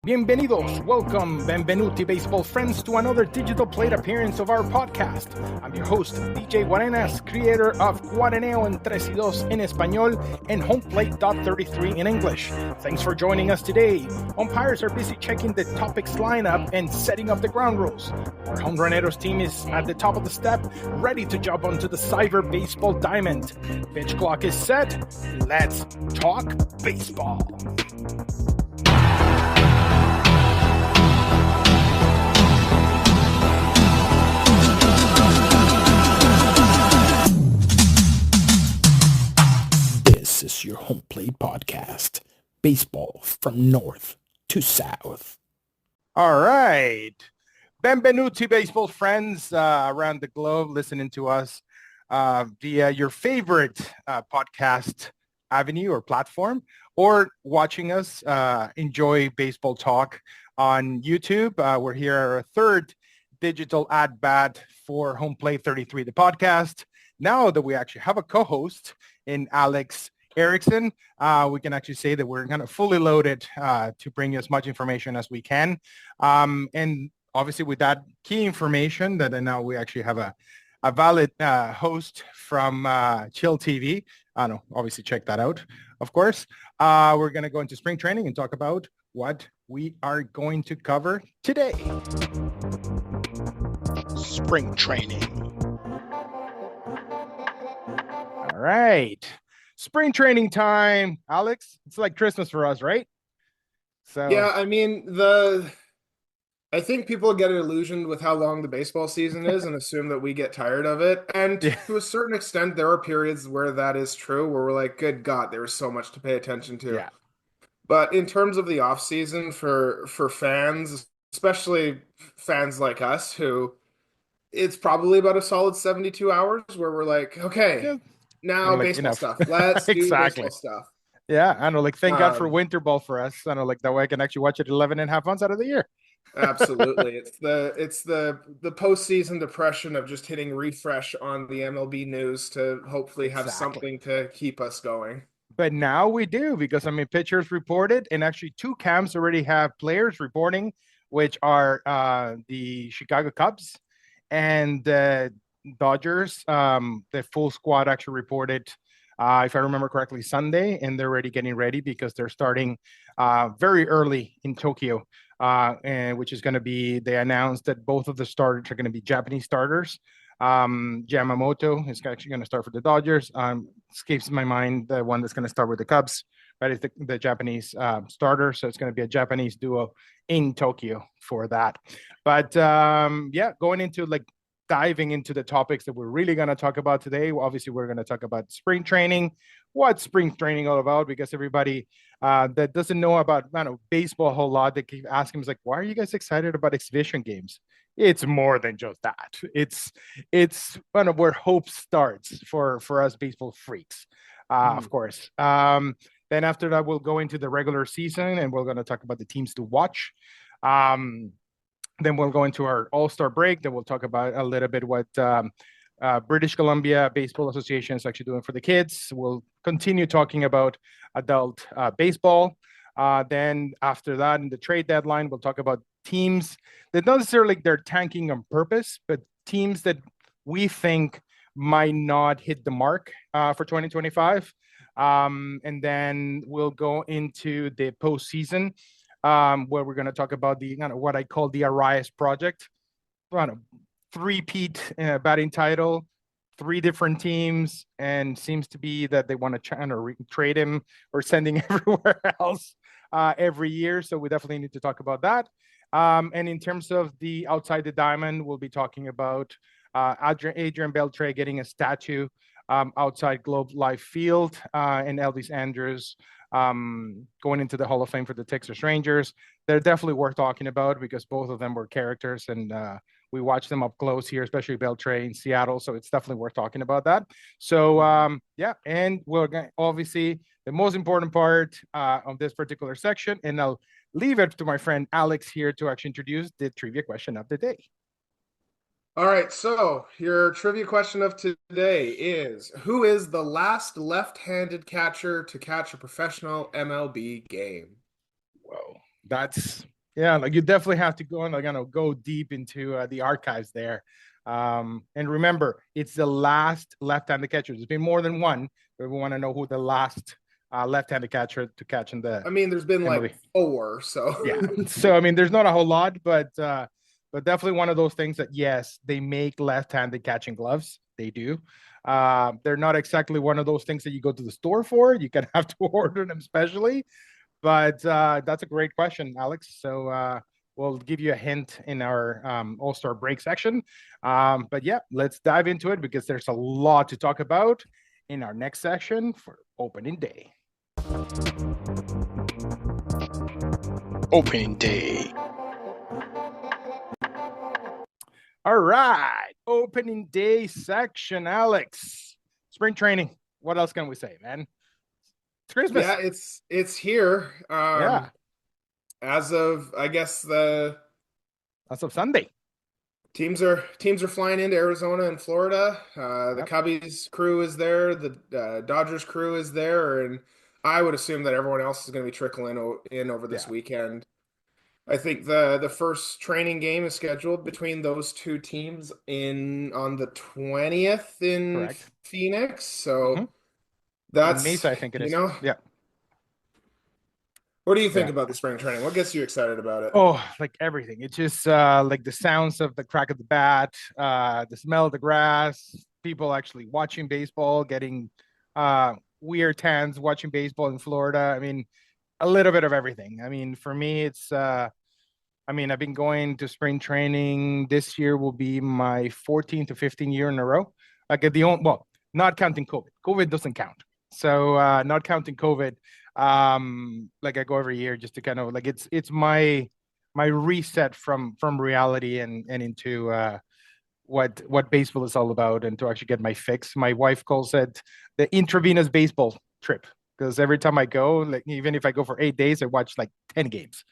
Bienvenidos, welcome, benvenuti baseball friends to another digital plate appearance of our podcast. I'm your host, DJ Guarenas, creator of Guareneo en 3 y 2 en español and HomePlate.33 in English. Thanks for joining us today. Umpires are busy checking the topics lineup and setting up the ground rules. Our Home Runeros team is at the top of the step, ready to jump onto the cyber baseball diamond. Pitch clock is set. Let's talk baseball. This is your Home Plate podcast. Baseball from north to south. All right. Benvenuti, baseball friends around the globe listening to us via your favorite podcast avenue or platform, or watching us enjoy baseball talk on YouTube. We're here at our third digital ad bat for Home Plate 33, the podcast. Now that we actually have a co-host in Alex Eriksson, we can actually say that we're kind of fully loaded to bring you as much information as we can. And obviously with that key information that now we actually have a valid host from Chill TV. Obviously check that out, of course. We're going to go into spring training and talk about what we are going to cover today. Spring training. All right. Spring training time, Alex. It's like Christmas for us, right? So yeah, I mean, I think people get illusioned with how long the baseball season is and assume that we get tired of it. And to a certain extent, there are periods where that is true, where we're like, good God, there was so much to pay attention to. Yeah. But in terms of the off season for fans, especially fans like us, who it's probably about a solid 72 hours where we're like, okay, now baseball stuff. Let's do baseball stuff. Yeah, I know. Like, thank God for winter ball for us. I know, like that way I can actually watch it 11 and a half months out of the year. Absolutely. It's the postseason depression of just hitting refresh on the MLB news to hopefully have something to keep us going. But now we do, because I mean, pitchers reported, and actually two camps already have players reporting, which are the Chicago Cubs and the Dodgers. The full squad actually reported, if I remember correctly, Sunday, and they're already getting ready because they're starting very early in Tokyo, and which is going to be, they announced that both of the starters are going to be Japanese starters. Yamamoto is actually going to start for the Dodgers. Escapes my mind the one that's going to start with the Cubs, right? It's the Japanese starter, so it's going to be a Japanese duo in Tokyo for that. But yeah, going into diving into the topics that we're really going to talk about today. Obviously, we're going to talk about spring training. What's spring training all about? Because everybody that doesn't know about baseball a whole lot, they keep asking us, like, why are you guys excited about exhibition games? It's more than just that. It's kind of where hope starts for us baseball freaks, of course. Then after that, we'll go into the regular season, and we're going to talk about the teams to watch. Then we'll go into our All-Star break. Then we'll talk about a little bit what British Columbia Baseball Association is actually doing for the kids. We'll continue talking about adult baseball. Then after that, in the trade deadline, we'll talk about teams that not necessarily they're tanking on purpose, but teams that we think might not hit the mark for 2025. And then we'll go into the postseason, where we're going to talk about the what I call the Arraez project. Three-peat batting title, 3 different teams, and seems to be that they want to trade him or send him everywhere else every year. So we definitely need to talk about that. And in terms of the outside the diamond, we'll be talking about Adrian Beltre getting a statue outside Globe Life Field, and Elvis Andrews going into the Hall of Fame for the Texas Rangers. They're definitely worth talking about because both of them were characters, and we watched them up close here, especially Beltre in Seattle. So it's definitely worth talking about that. So yeah, and we're going obviously the most important part of this particular section, and I'll leave it to my friend Alex here to actually introduce the trivia question of the day. All right, so your trivia question of today is, who is the last left-handed catcher to catch a professional MLB game? Whoa, that's Yeah, like you definitely have to go and go deep into the archives there. And remember, it's the last left-handed catcher. There's been more than one, but we want to know who the last left-handed catcher to catch in the I mean, there's been like MLB. four, so Yeah. So I mean, there's not a whole lot, but definitely one of those things that yes, they make left-handed catching gloves. They do. They're not exactly one of those things that you go to the store for. You can have to order them specially. But that's a great question, Alex. So we'll give you a hint in our All-Star break section. But yeah, let's dive into it because there's a lot to talk about in our next section for opening day. Opening day. All right, opening day section, Alex. Spring training. What else can we say, man? It's Christmas. yeah, it's here. Yeah, As of I guess the as of Sunday. teams are flying into Arizona and Florida. The Yep, Cubbies crew is there. The Dodgers crew is there, and I would assume that everyone else is going to be trickling in over this yeah, weekend. I think the first training game is scheduled between those two teams in on the 20th in correct. Phoenix. Mm-hmm. So In that's, Mesa, I think it you is. know, Yeah, what do you think yeah. about the spring training? What gets you excited about it? Oh, like everything. It's just like the sounds of the crack of the bat, the smell of the grass, people actually watching baseball, getting weird tans watching baseball in Florida. I mean, a little bit of everything. I mean, for me, it's I mean, I've been going to spring training. This year will be my 14 to 15 year in a row. Like at the only, well, not counting COVID. COVID doesn't count. So not counting COVID. Like I go every year just to kind of like it's my reset from reality and into what baseball is all about and to actually get my fix. My wife calls it the intravenous baseball trip because every time I go, like even if I go for 8 days, I watch like 10 games.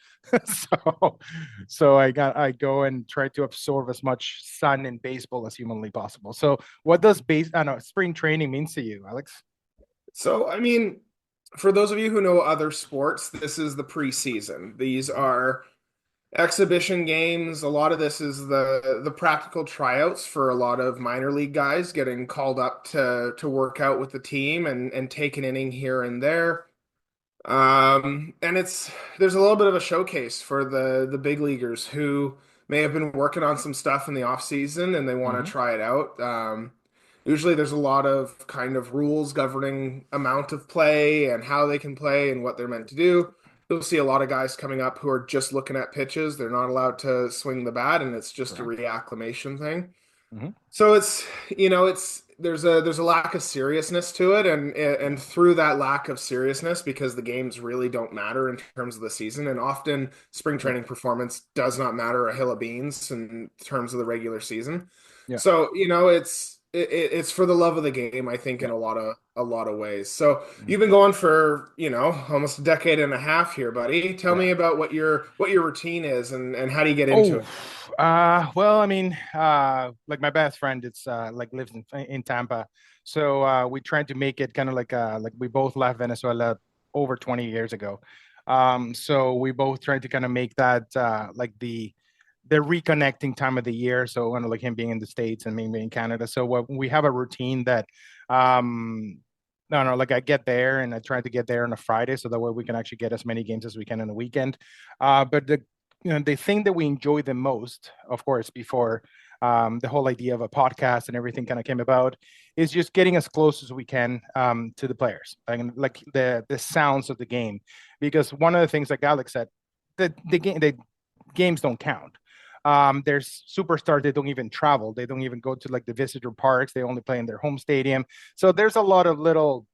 so I go and try to absorb as much sun in baseball as humanly possible. So what does I know spring training means to you, Alex? So, I mean, for those of you who know other sports, this is the preseason. These are exhibition games. A lot of this is the practical tryouts for a lot of minor league guys getting called up to work out with the team and take an inning here and there. And there's a little bit of a showcase for the big leaguers who may have been working on some stuff in the off season and they want Mm-hmm. to try it out. Usually there's a lot of kind of rules governing amount of play and how they can play and what they're meant to do. You'll see a lot of guys coming up who are just looking at pitches. They're not allowed to swing the bat, and it's just a Correct. reacclimation thing. Mm-hmm. So it's there's a lack of seriousness to it, and Yeah. through that lack of seriousness, because the games really don't matter in terms of the season, and often spring Yeah. training performance does not matter a hill of beans in terms of the regular season. Yeah. So it's for the love of the game, I think, in Yeah. a lot of ways. So Mm-hmm. you've been going for almost a decade and a half here, buddy. Tell Yeah. me about what your routine is and how do you get into Oh, it? well, I mean, like my best friend, it's like lives in Tampa, so we tried to make it kind of like we both left Venezuela over 20 years ago. So we both tried to kind of make that like the reconnecting time of the year. So kind of like him being in the States and me being in Canada. So what we have a routine that no, no, like I get there and I try to get there on a Friday so that way we can actually get as many games as we can in the weekend. But the thing that we enjoy the most, of course, before the whole idea of a podcast and everything kind of came about, is just getting as close as we can to the players, like the sounds of the game. Because one of the things, like Alex said, the games don't count. There's superstars that don't even travel. They don't even go to like the visitor parks. They only play in their home stadium. So there's a lot of little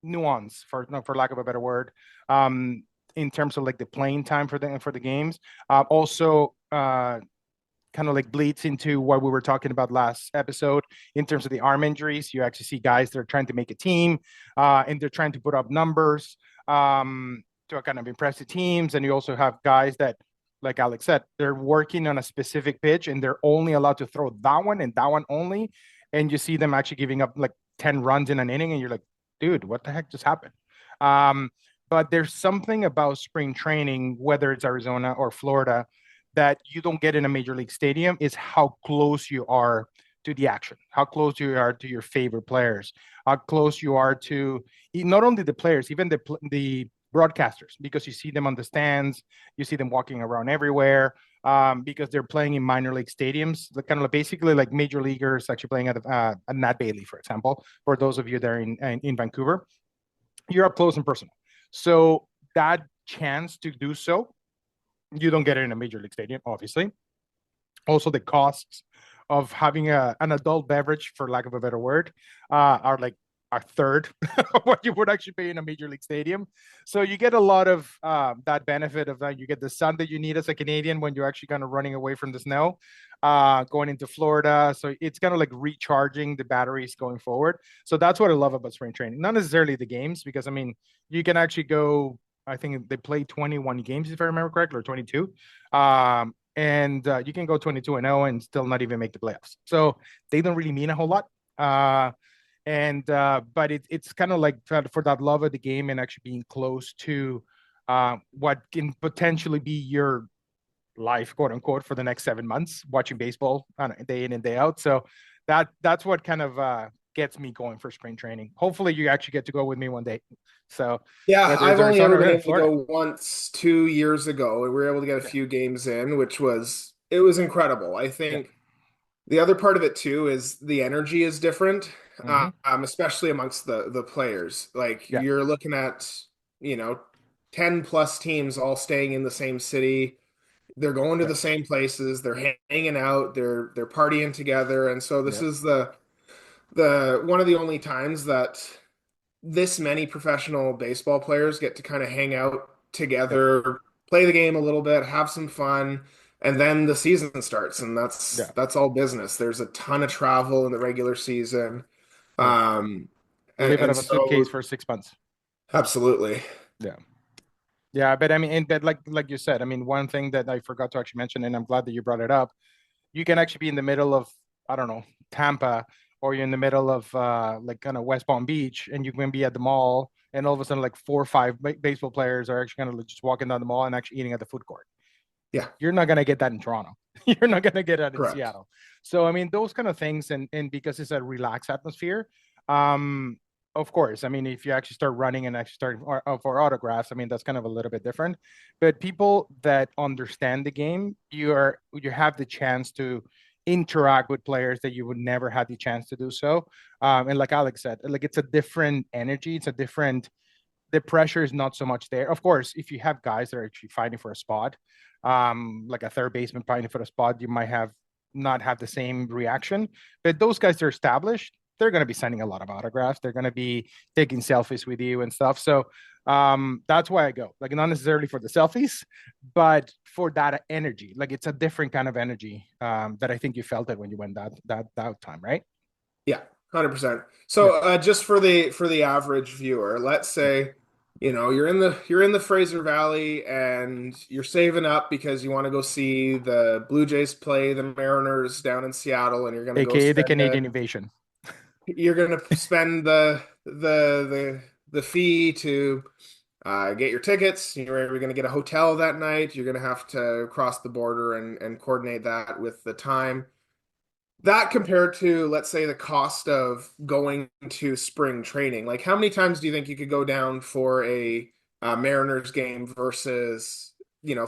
nuance, for no, for lack of a better word, um, in terms of like the playing time for the games. Also, kind of like bleeds into what we were talking about last episode in terms of the arm injuries. You actually see guys that are trying to make a team, and they're trying to put up numbers to kind of impress the teams. And you also have guys that, like Alex said, they're working on a specific pitch and they're only allowed to throw that one and that one only. And you see them actually giving up like 10 runs in an inning, and you're like, dude, what the heck just happened? Um, But there's something about spring training, whether it's Arizona or Florida, that you don't get in a major league stadium is how close you are to the action, how close you are to your favorite players, how close you are to not only the players, even the broadcasters, because you see them on the stands, you see them walking around everywhere, because they're playing in minor league stadiums, kind of basically like major leaguers actually playing at Nat Bailey, for example, for those of you there in Vancouver. You're up close and personal. So that chance to do so, you don't get it in a major league stadium, obviously. Also, the costs of having an adult beverage, for lack of a better word, are like a third of what you would actually pay in a major league stadium. So you get a lot of that benefit of that. You get the sun that you need as a Canadian when you're actually kind of running away from the snow, going into Florida. So it's kind of like recharging the batteries going forward. So that's what I love about spring training. Not necessarily the games, because I mean, you can actually go. I think they play 21 games, if I remember correctly, or 22. And you can go 22-0 and still not even make the playoffs. So they don't really mean a whole lot. But it's kind of like for that love of the game and actually being close to what can potentially be your life, quote unquote, for the next 7 months, watching baseball on day in and day out. So that's what kind of gets me going for spring training. Hopefully you actually get to go with me one day. So Yeah, whether it's I've only ever Arizona been or able to Florida. go once 2 years ago, and we were able to get a Yeah. few games in, which was it was incredible. I Yeah. think the other part of it too is the energy is different, Mm-hmm. especially amongst the players. Like Yeah. you're looking at, you know, 10 plus teams all staying in the same city. They're going to Yeah. the same places, they're hanging out, they're partying together. And so this Yeah. is the one of the only times that this many professional baseball players get to kind of hang out Yeah. together, play the game a little bit, have some fun, and then the season starts, and that's Yeah. that's all business. There's a ton of travel in the regular season. Yeah. Um, and, Live out and of a suitcase so for 6 months. absolutely. Yeah. Yeah, but I mean, and but like you said, I mean, one thing that I forgot to actually mention, and I'm glad that you brought it up, you can actually be in the middle of, I don't know, Tampa, or you're in the middle of like kind of West Palm Beach, and you can be at the mall, and all of a sudden, like 4 or 5 baseball players are actually kind of like just walking down the mall and actually eating at the food court. Yeah, You're not gonna get that in Toronto. You're not gonna get that in correct. Seattle. So I mean, those kind of things, and because it's a relaxed atmosphere, um, of course. I mean, if you actually start running and actually start for autographs, I mean, that's kind of a little bit different. But people that understand the game, you have the chance to interact with players that you would never have the chance to do so. And like Alex said, like it's a different energy. It's a different the pressure is not so much there. Of course, if you have guys that are actually fighting for a spot, like a third baseman fighting for a spot, you might have not have the same reaction. But those guys are established. They're going to be sending a lot of autographs. They're going to be taking selfies with you and stuff. So that's why I go. Like not necessarily for the selfies, but for that energy. Like it's a different kind of energy that I think you felt it when you went that time, right? Yeah, 100%. Yeah, So just for the average viewer, let's yeah. say, you're in the Fraser Valley and you're saving up because you want to go see the Blue Jays play the Mariners down in Seattle, and AKA the Canadian invasion. you're gonna spend the fee to get your tickets. You're going to get a hotel that night. You're going to have to cross the border and coordinate that with the time. That compared to, let's say, the cost of going to spring training. Like, how many times do you think you could go down for a Mariners game versus,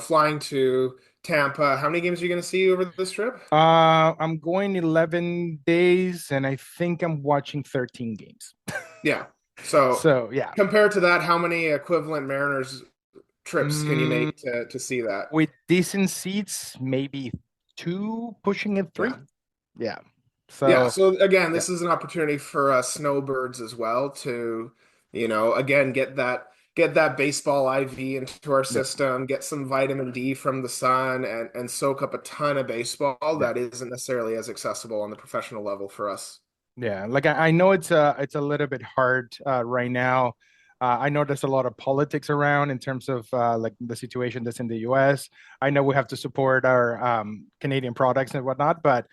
flying to Tampa? How many games are you going to see over this trip? I'm going 11 days and I think I'm watching 13 games. Yeah. So So, yeah. compared to that, how many equivalent Mariners trips can you Mm, make to see that? with decent seats, maybe two, pushing it three. Yeah. Yeah. Yeah, So, so again, yeah, this is an opportunity for us snowbirds as well to, again, get that baseball IV into our yeah, system, get some vitamin D from the sun, and soak up a ton of baseball yeah, that isn't necessarily as accessible on the professional level for us. yeah. Like I know it's a little bit hard right now. I know there's a lot of politics around in terms of like the situation that's in the US. I know we have to support our Canadian products and whatnot, but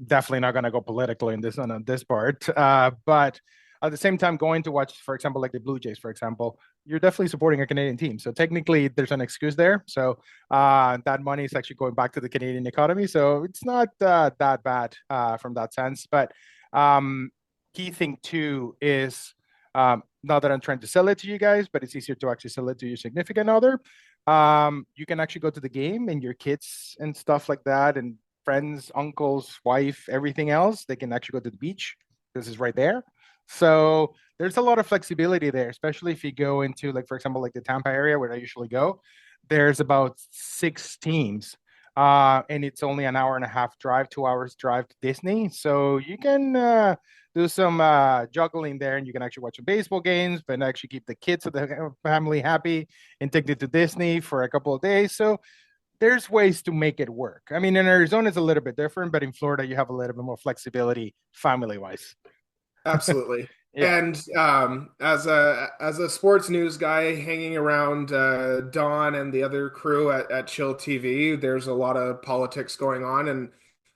definitely not going to go political in this on this part. But at the same time going to watch, for example, like the Blue Jays, for example, you're definitely supporting a Canadian team. So technically, there's an excuse there. So that money is actually going back to the Canadian economy. So it's not that bad from that sense. But um, key thing too is not that I'm trying to sell it to you guys, but it's easier to actually sell it to your significant other. You can actually go to the game and your kids and stuff like that, and friends, uncles, wife, everything else, they can actually go to the beach. This is right there. So there's a lot of flexibility there, especially if you go into, like, for example, like the Tampa area where I usually go. There's about 6 teams, and it's only an hour and a half drive, 2 hours drive to Disney. So you can do some juggling there, and you can actually watch some baseball games, but actually keep the kids of the family happy and take them to Disney for a couple of days. So there's ways to make it work. I mean, in Arizona, it's a little bit different, but in Florida, you have a little bit more flexibility family wise. Absolutely. Yeah. And as a sports news guy hanging around Don and the other crew at Chill TV, there's a lot of politics going on. And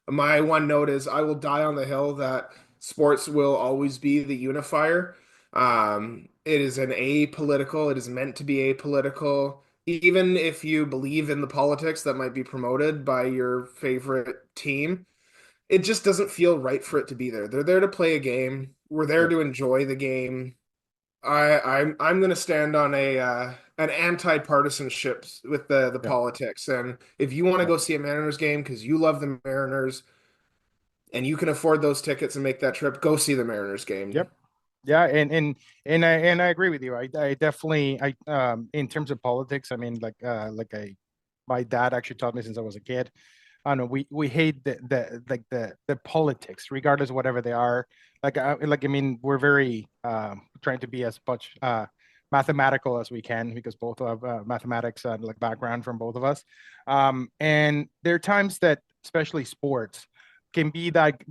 my one note is I will die on the hill that sports will always be the unifier. It is an apolitical, it is meant to be apolitical. Even if you believe in the politics that might be promoted by your favorite team, it just doesn't feel right for it to be there. They're there to play a game. We're there Yep. to enjoy the game. I'm going to stand on a an anti-partisanship with the Yep. politics. And if you want to Yep. go see a Mariners game because you love the Mariners and you can afford those tickets and make that trip, go see the Mariners game. Yep. Yeah, and I agree with you. I definitely in terms of politics, I mean, like I my dad actually taught me since I was a kid. I don't know, we hate the politics, regardless of whatever they are. I mean, we're very trying to be as much mathematical as we can because both have mathematics like background from both of us. And there are times that, especially sports, can be that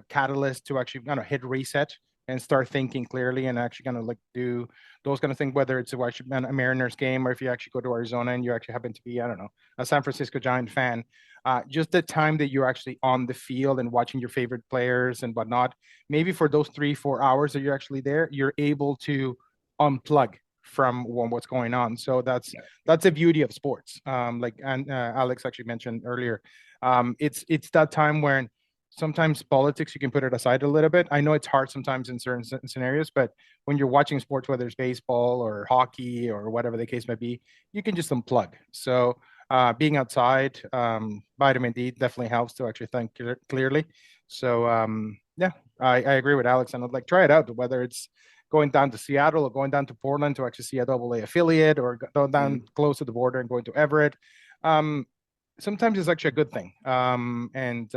catalyst to actually hit reset and start thinking clearly and actually kind of like do those kind of things, whether it's to watch a Mariners game or if you actually go to Arizona and you actually happen to be, I don't know, a San Francisco Giant fan. Just the time that you're actually on the field and watching your favorite players and whatnot, maybe for those 3 4 hours that you're actually there, you're able to unplug from what's going on. So that's the beauty of sports. And Alex actually mentioned earlier, it's that time when sometimes politics you can put it aside a little bit. I know it's hard sometimes in certain scenarios, but when you're watching sports, whether it's baseball or hockey or whatever the case may be, you can just unplug. So being outside, vitamin D definitely helps to actually think clearly. So yeah, I agree with Alex, and I'd like try it out. Whether it's going down to Seattle or going down to Portland to actually see a double A affiliate, or go down Mm. close to the border and going to Everett. Um, Sometimes it's actually a good thing. And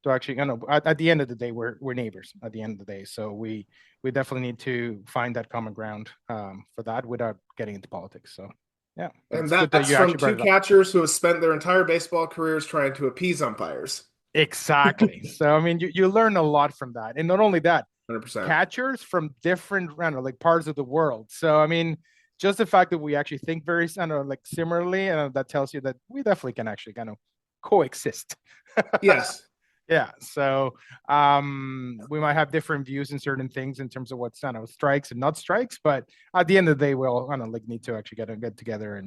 to actually, at the end of the day, we're neighbors. At the end of the day, so we definitely need to find that common ground for that without getting into politics. So yeah, And it's good that that's you from actually brought two it up. catchers who have spent their entire baseball careers trying to appease umpires. Exactly. So I mean, you learn a lot from that, and not only that, 100%. catchers from different, I don't know, like parts of the world. So I mean, just the fact that we actually think very, I don't know, like similarly, that tells you that we definitely can actually kind of coexist. Yes, Yeah. So we might have different views in certain things in terms of what's, I don't know, strikes and not strikes, but at the end of the day, we'll, I don't know, like need to actually get together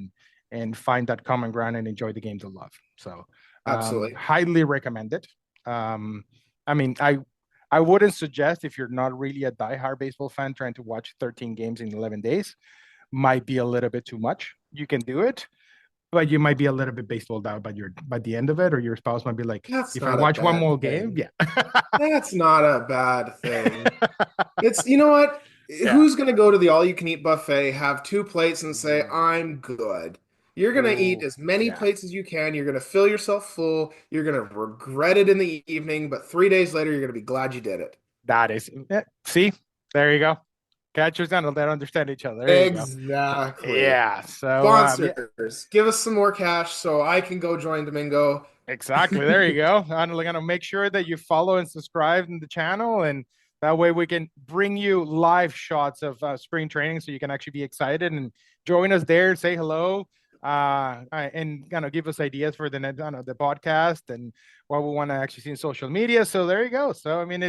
and find that common ground and enjoy the game to love. So absolutely. highly recommend it. Um, I mean, I wouldn't suggest if you're not really a diehard baseball fan trying to watch 13 games in 11 days, might be a little bit too much. You can do it, but you might be a little bit baseballed out by the end of it, or your spouse might be like, That's if I not a watch one bad more game, thing. yeah. That's not a bad thing. It's, you know what? Yeah. Who's going to go to the all-you-can-eat buffet, have two plates, and say, Ooh, I'm good? You're going to eat ooh, as many yeah. plates as you can. You're going to fill yourself full. You're going to regret it in the evening, but 3 days later, you're going to be glad you did it. That is, yeah. See, there you go. Catchers and they understand each other. There you go. Exactly. Yeah. So, yeah, Sponsors, give us some more cash so I can go join Domingo. exactly. There you go. I'm gonna make sure that you follow and subscribe in the channel, and that way we can bring you live shots of spring training, so you can actually be excited and join us there. Say hello, and give us ideas for the the podcast and what we want to actually see in social media. So there you go. So I mean,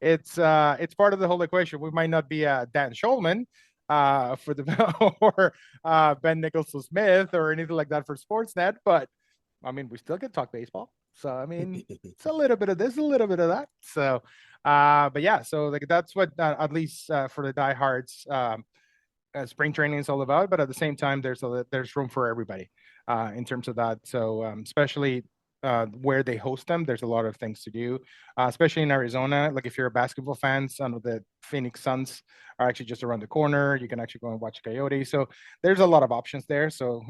it's part of the whole equation. We might not be Dan Schulman for the or Ben Nicholson Smith or anything like that for Sportsnet, but I mean, we still can talk baseball. So I mean, it's a little bit of this, a little bit of that. So, but yeah, so like that's what at least for the diehards, spring training is all about. But at the same time, there's room for everybody in terms of that. So especially where they host them, there's a lot of things to do, especially in Arizona. Like if you're a basketball fan, some of the Phoenix Suns are actually just around the corner. You can actually go and watch Coyotes. So there's a lot of options there. So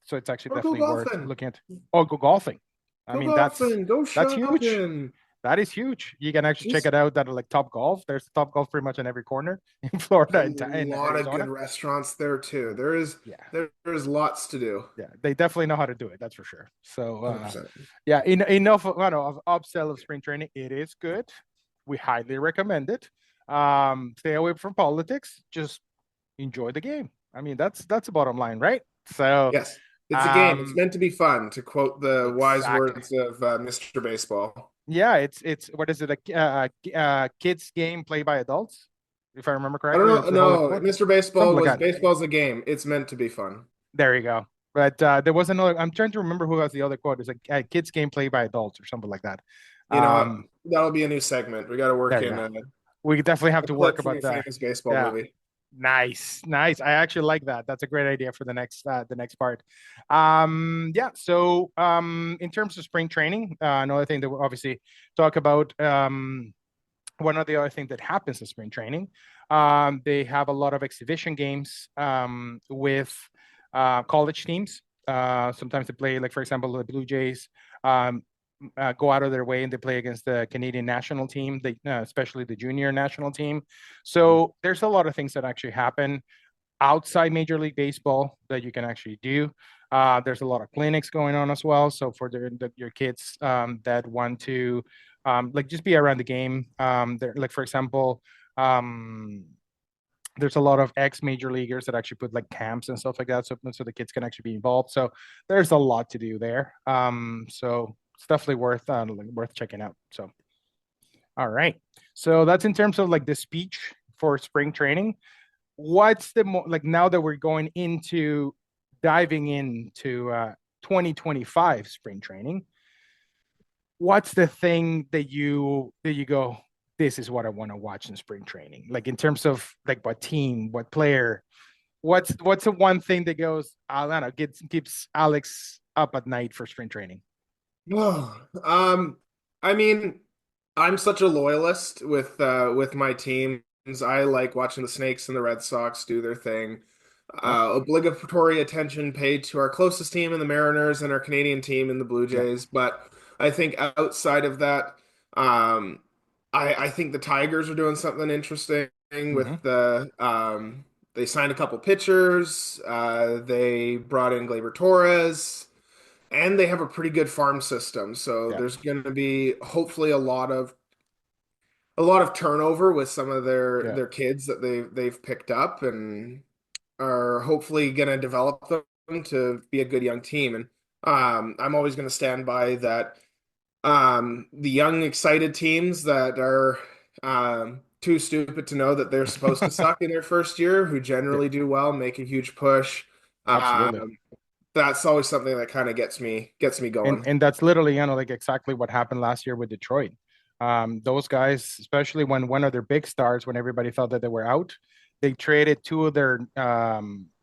so it's actually Or go definitely worth golfing. looking at. Oh, go golfing. I Go mean, golfing. Go that's huge. shopping. That is huge. You can actually check There's it out at like Top Golf. There's Top Golf pretty much in every corner in Florida a and in lot of good Arizona. restaurants there too. Yeah, There's lots to do. yeah, they definitely know how to do it. That's for sure. So, 100%. yeah, enough of upsell of spring training. It is good. We highly recommend it. Stay away from politics. Just enjoy the game. I mean, that's the bottom line, right? So, Yes, it's a game. It's um, meant to be fun, to quote the wise exactly. words of Mr. Baseball. Yeah, it's what is it? A kids game played by adults, if I remember I don't correctly. know. That's the whole No, quote. Mr. Something Baseball like was that. baseball's a game. It's meant to be fun. There you go. But there was another. I'm trying to remember who has the other quote. It's like a kids game played by adults or something like that. You know what? Um, That'll be a new segment. We got to work there you in go. We definitely have a to work clip from a about that. famous baseball Yeah, movie. nice, nice. I actually like that. That's a great idea for the next part. Yeah. So in terms of spring training, another thing that we obviously talk about. One of the other things that happens in spring training, they have a lot of exhibition games with college teams. Sometimes they play, like for example, the Blue Jays um, go out of their way and they play against the Canadian national team, especially the junior national team. So there's a lot of things that actually happen outside Major League Baseball that you can actually do. There's a lot of clinics going on as well. So for your kids that want to like just be around the game, there, like for example, um, there's a lot of ex major leaguers that actually put like camps and stuff like that, so the kids can actually be involved. So there's a lot to do there. So it's definitely worth checking out. So all right, so that's in terms of like the speech for spring training. What's the like now that we're going into diving into 2025 spring training? What's the thing that you go, this is what I want to watch in spring training? Like in terms of like what team, what player, what's the one thing that goes, I don't know, keeps Alex up at night for spring training? Oh, I mean, I'm such a loyalist with my teams. I like watching the Snakes and the Red Sox do their thing. Yep. Obligatory attention paid to our closest team in the Mariners and our Canadian team in the Blue Yep. Jays. But I think outside of that, um, I think the Tigers are doing something interesting Mm-hmm. with they signed a couple pitchers. They brought in Gleyber Torres. And they have a pretty good farm system, so Yep. there's going to be hopefully a lot of turnover with some of their Yep. their kids that they've picked up and are hopefully going to develop them to be a good young team. And I'm always going to stand by that. The young, excited teams that are too stupid to know that they're supposed to suck in their first year, who Yeah, generally do well, make a huge push. absolutely. Um, that's always something that kind of gets me and going. and that's literally like exactly what happened last year with Detroit. Those guys, especially when one of their big stars, when everybody thought that they were out, they traded two of their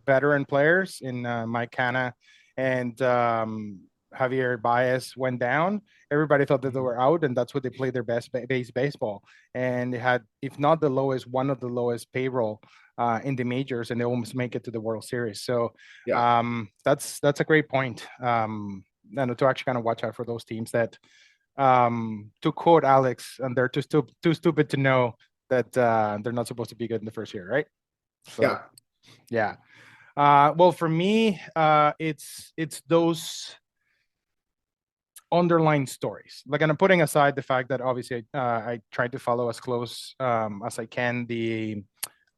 veteran players in Mike Canna and Javier Baez went down. Everybody thought that they Mhm. were out, and that's what they played their best base baseball. And they had, if not the lowest, one of the lowest payroll in the majors, and they almost make it to the World Series. So Yeah. that's a great point. And to actually kind of watch out for those teams that, to quote Alex, and they're too stupid to know that they're not supposed to be good in the first year, right? So Yeah. yeah. Well, for me, it's those underlying stories. Like, and I'm putting aside the fact that obviously I try to follow as close as I can the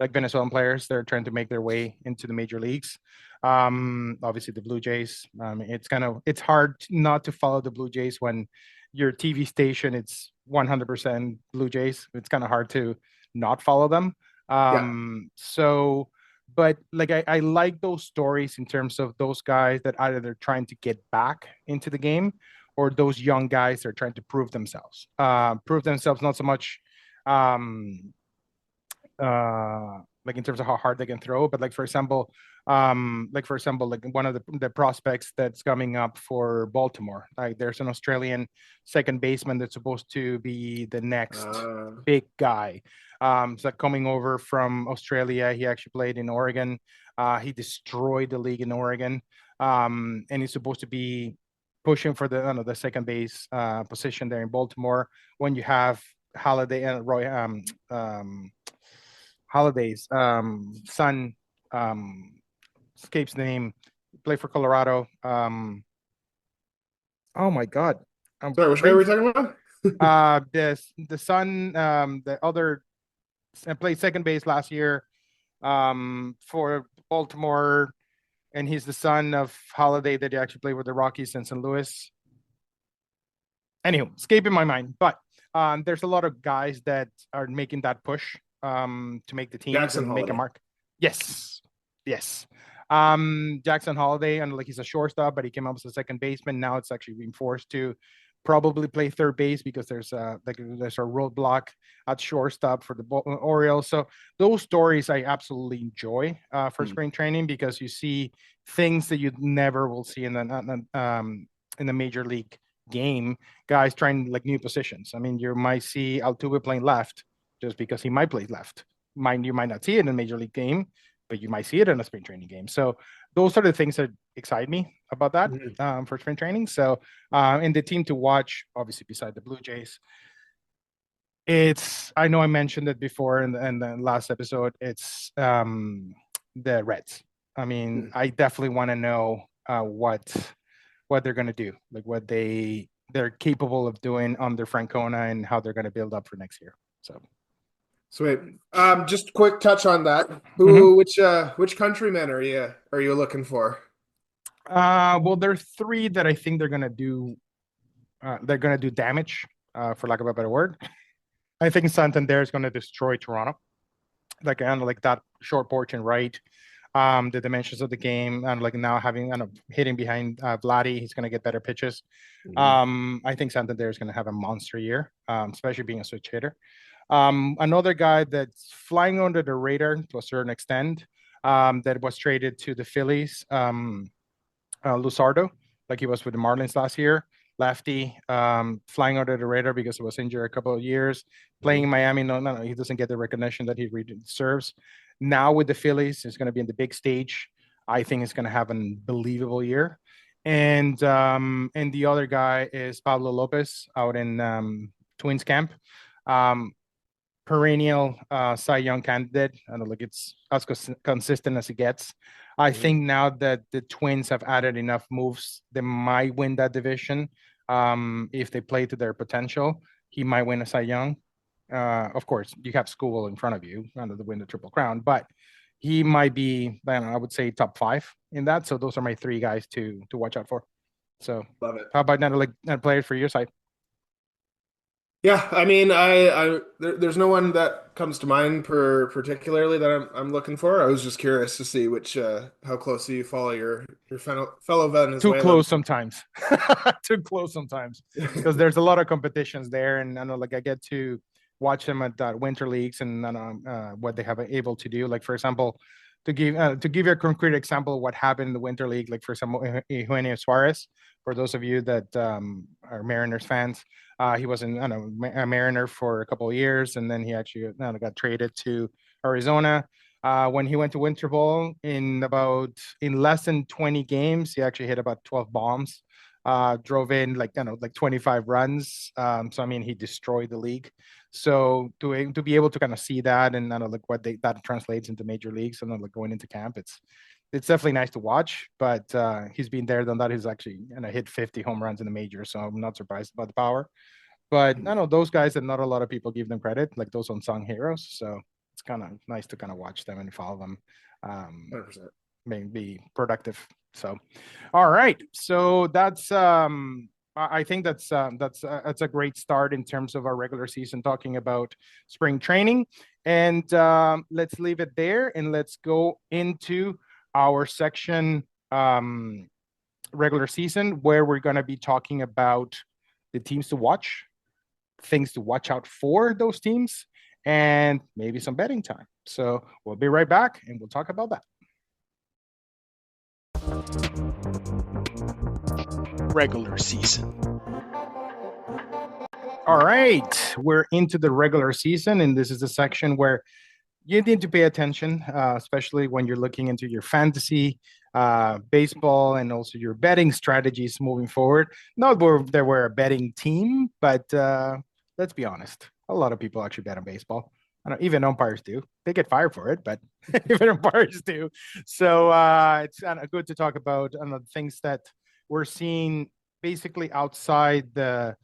like Venezuelan players that are trying to make their way into the major leagues. Obviously the Blue Jays. It's hard not to follow the Blue Jays when your TV station, it's 100% Blue Jays. It's kind of hard to not follow them. Yeah. So, but like I like those stories in terms of those guys that either they're trying to get back into the game or those young guys that are trying to prove themselves. Prove themselves not so much like in terms of how hard they can throw, but like one of the prospects that's coming up for Baltimore. Like there's an Australian second baseman that's supposed to be the next Uh, big guy. So coming over from Australia, he actually played in Oregon. He destroyed the league in Oregon, and he's supposed to be pushing for the the second base position there in Baltimore. When you have Holiday and Roy Holiday's son, escapes the name, play for Colorado. Oh my God, Sorry, which guy were we talking about? the son, the other played second base last year for Baltimore, and he's the son of Holiday that he actually played with the Rockies in St. Louis. Anyway, escaping my mind, but there's a lot of guys that are making that push to make the teams Jackson and make a Holiday. mark. Yes, yes. Jackson Holiday, and like he's a shortstop, but he came up as a second baseman. Now it's actually being forced to probably play third base because there's a roadblock at shortstop for the Orioles. So those stories I absolutely enjoy for Hmm. spring training because you see things that you never will see in the major league game, guys trying like new positions. I mean, you might see Altuve playing left just because he might play left. You might not see it in a major league game, but you might see it in a spring training game. So those are the things that excite me about that Mhm. for spring training. So and the team to watch, obviously, beside the Blue Jays, it's I know I mentioned it before in the last episode. It's the Reds. I mean, Hmm. I definitely want to know what they're going to do, like what they're capable of doing under Francona and how they're going to build up for next year. So, Sweet. Just quick touch on that. mm-hmm. Which countrymen are you looking for? Well, there's three that I think they're going to do. They're going to do damage, for lack of a better word. I think Santander is going to destroy Toronto, like kind of like that short porch and right. The dimensions of the game and like now having kind of hitting behind Vladdy, he's going to get better pitches. Mhm. I think Santander is going to have a monster year, especially being a switch hitter. Another guy that's flying under the radar to a certain extent that was traded to the Phillies, Luzardo, like he was with the Marlins last year. Lefty, flying under the radar because he was injured a couple of years. Playing in Mhm. Miami, no, he doesn't get the recognition that he really deserves. Now with the Phillies, he's going to be in the big stage. I think he's going to have an unbelievable year. And the other guy is Pablo Lopez out in Twins camp. Um, Perennial Cy Young candidate. I don't like it's as consistent as it gets. I Mhm. think now that the Twins have added enough moves, they might win that division. If they play to their potential, he might win a Cy Young. Of course, you have School in front of you under the win the Triple Crown, but he might be, I don't know, I would say top five in that. So those are my three guys to watch out for. So Love it. how about that players for your side? Yeah, I mean, there's no one that comes to mind particularly that I'm looking for. I was just curious to see which how closely you follow your fellow Too Venezuelans. close sometimes. Too close sometimes because there's a lot of competitions there, and I know like I get to watch them at winter leagues and what they have able to do. Like for example, to give you a concrete example of what happened in the winter league, like for example, Eugenio Suarez. For those of you that are Mariners fans, he was in I don't know, a Mariner for a couple of years, and then he actually got traded to Arizona. When he went to Winter Ball in less than 20 games, he actually hit about 12 bombs. Drove in like 25 runs. So I mean, he destroyed the league. So to be able to kind of see that and like what that translates into major leagues and like going into camp, it's definitely nice to watch. But he's been there, done that. He's actually hit 50 home runs in the major, so I'm not surprised about the power. But I know those guys that not a lot of people give them credit, like those unsung heroes. So it's kind of nice to kind of watch them and follow them, um, 100%. be productive. So, all right. So that's I think that's a great start in terms of our regular season, talking about spring training. And let's leave it there and let's go into our section, regular season, where we're going to be talking about the teams to watch, things to watch out for those teams, and maybe some betting time. So we'll be right back and we'll talk about that. Regular season. All right, we're into the regular season, and this is the section where you need to pay attention, especially when you're looking into your fantasy baseball and also your betting strategies moving forward. Not that we're a betting team, but let's be honest, a lot of people actually bet on baseball. I don't, even umpires do. They get fired for it, but even umpires do. So it's good to talk about things that we're seeing basically outside the